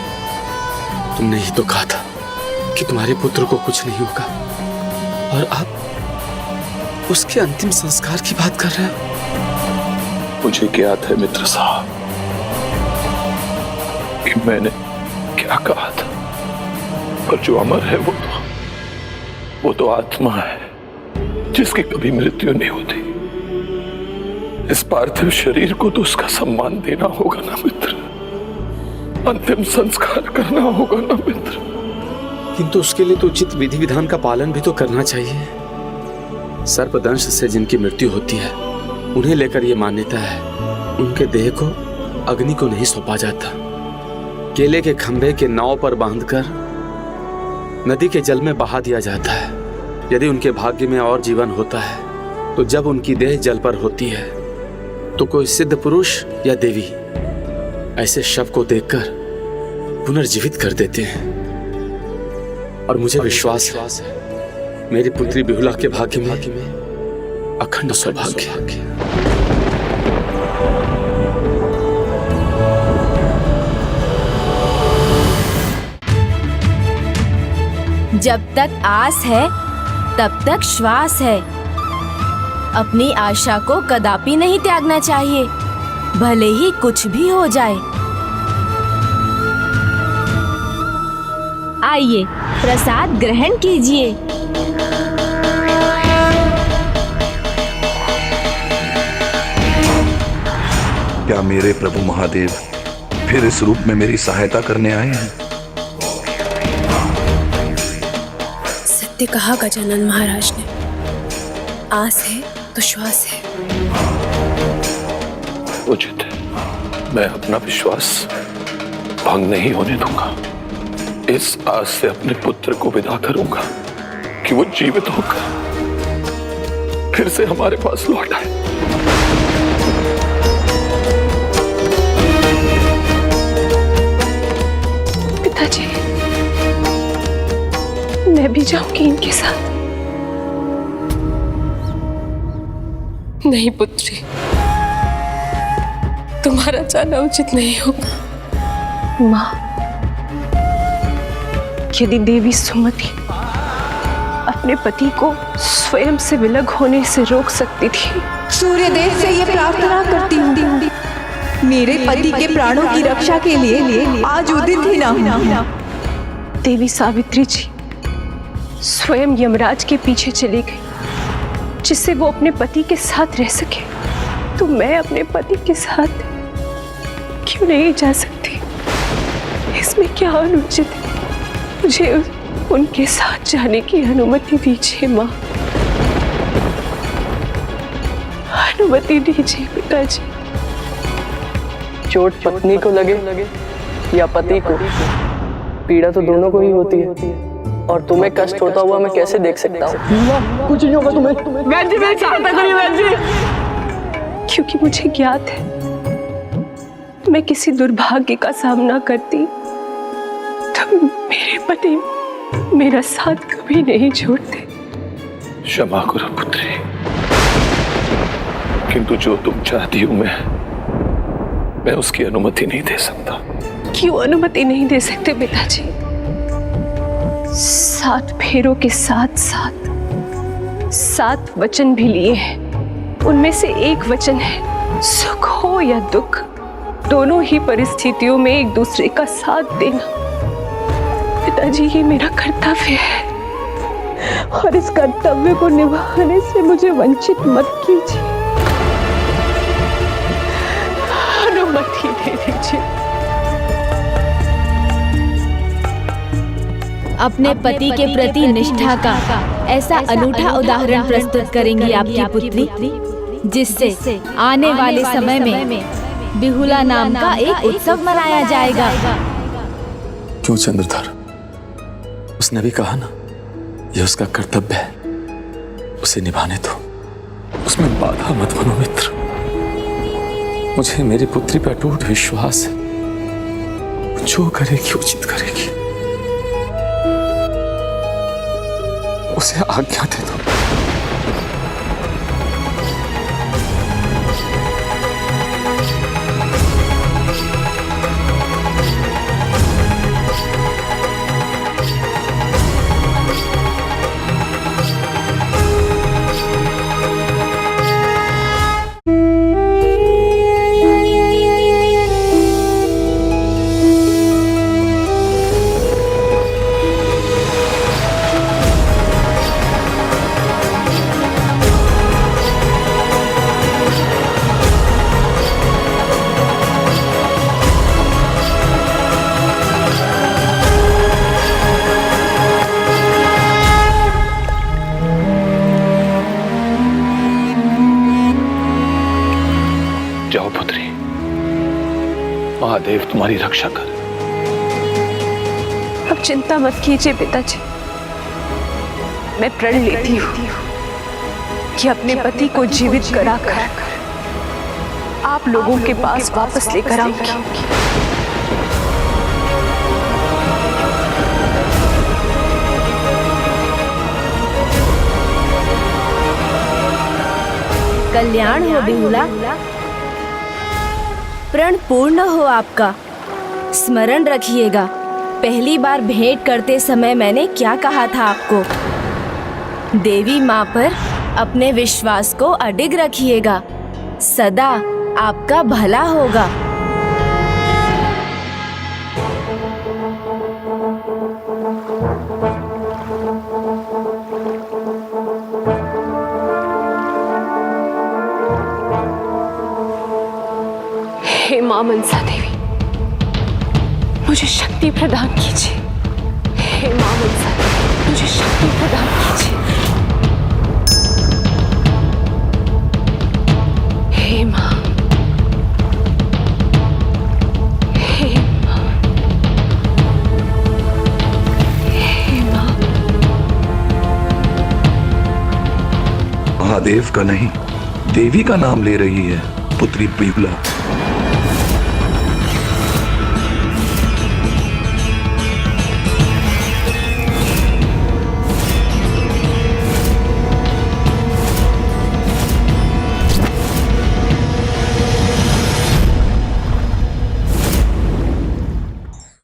तुमने ही तो कहा था कि तुम्हारे पुत्र को कुछ नहीं होगा, और आप उसके अंतिम संस्कार की बात कर रहे हो। मुझे ज्ञात है मित्र साहब कि मैंने क्या कहा था, पर जो अमर है वो तो आत्मा है जिसकी कभी मृत्यु नहीं होती। इस पार्थिव शरीर को तो उसका सम्मान देना होगा ना मित्र, अंतिम संस्कार करना होगा ना मित्र। किंतु उसके लिए तो उचित विधि विधान का पालन भी तो करना चाहिए। सर्पदंश से जिनकी मृत्यु होती है उन्हें लेकर यह मान्यता है उनके देह को अग्नि को नहीं सौंपा जाता। केले के खंभे के नाव पर बांधकर नदी के जल में बहा दिया जाता है। यदि उनके भाग्य में और जीवन होता है तो जब उनकी देह जल पर होती है तो कोई सिद्ध पुरुष या देवी ऐसे शव को देखकर पुनर्जीवित कर देते हैं। और मुझे विश्वास है मेरी पुत्री बिहुला के भाग्य में अखंड सौभाग्य है। जब तक आस है तब तक श्वास है। अपनी आशा को कदापि नहीं त्यागना चाहिए, भले ही कुछ भी हो जाए। आइए प्रसाद ग्रहण कीजिए। क्या मेरे प्रभु महादेव फिर इस रूप में मेरी सहायता करने आए हैं? सत्य कहा गजानन महाराज ने, आस है तो श्वास है। उचित है, मैं अपना विश्वास भंग नहीं होने दूंगा। इस आस से अपने पुत्र को विदा करूंगा कि वो जीवित होकर फिर से हमारे पास लौट आए। पिताजी, मैं भी जाऊंगी इनके साथ। नहीं पुत्री, तुम्हारा जाना उचित नहीं होगा। माँ, यदि देवी सुमति अपने पति को स्वयं से विलग होने से रोक सकती थी, सूर्यदेव से ये प्रार्थना करती हूँ, मेरे पति के प्राणों की रक्षा के लिए आज उदित ही ना हो। देवी सावित्री जी स्वयं यमराज के पीछे चली गई जिससे वो अपने पति के साथ रह सके, तो मैं अपने पति के साथ क्यों नहीं जा सकती? इसमें क्या अनुचित है? मुझे उनके साथ जाने की अनुमति दीजिए माँ, अनुमति दीजिए पिताजी। चोट पत्नी को लगे या पति को, पीड़ा तो दोनों को ही होती है, और तुम्हें कष्ट होता हुआ मैं कैसे देख सकता हूँ? कुछ नहीं होगा तुम्हें। वैद्य जी, मेरी सहायता करिए वैद्य जी। क्योंकि मुझे ज्ञात है मैं किसी दुर्भाग्य का सामना करती तो मेरे पति मेरा साथ कभी नहीं छोड़ते। क्षमा करो पुत्री, किंतु जो तुम चाहती हो मैं उसकी अनुमति नहीं दे सकता। क्यों अनुमति नहीं दे सकते पिताजी? 7 फेरों के साथ 7 वचन भी लिए हैं। उनमें से एक वचन है सुख हो या दुख, दोनों ही परिस्थितियों में एक दूसरे का साथ देना। पिताजी, ये मेरा कर्तव्य है और इस कर्तव्य को निभाने से मुझे वंचित मत कीजिए। अनुमति दे दीजिए, अपने पति के प्रति निष्ठा का ऐसा अनूठा उदाहरण प्रस्तुत करेंगी आपकी पुत्री, जिससे आने वाले समय में बिहुला नाम का एक उत्सव मनाया जाएगा। क्यों चंद्रधर? उसने भी कहा ना, यह उसका कर्तव्य है, उसे निभाने दो, उसमें बाधा मत बनो मित्र। मुझे मेरी पुत्री पर अटूट विश्वास है, जो करेगी उचित करेगी। उसे आज्ञा दे दो। जाओ पुत्री, महादेव तुम्हारी रक्षा कर। अब चिंता मत कीजिए पिताजी, मैं प्रण लेती हूँ कि अपने पति को जीवित कराकर आप लोगों के पास वापस लेकर आऊंगी। कल्याण हो बिहुला, प्रण पूर्ण हो आपका। स्मरण रखिएगा, पहली बार भेंट करते समय मैंने क्या कहा था आपको। देवी माँ पर अपने विश्वास को अडिग रखिएगा, सदा आपका भला होगा। हे मां मनसा देवी, मुझे शक्ति प्रदान कीजिए। हे मां मनसा देवी, मुझे शक्ति प्रदान कीजिए। हे मां, हे मां, हे मां। महादेव का नहीं, देवी का नाम ले रही है पुत्री बिहुला।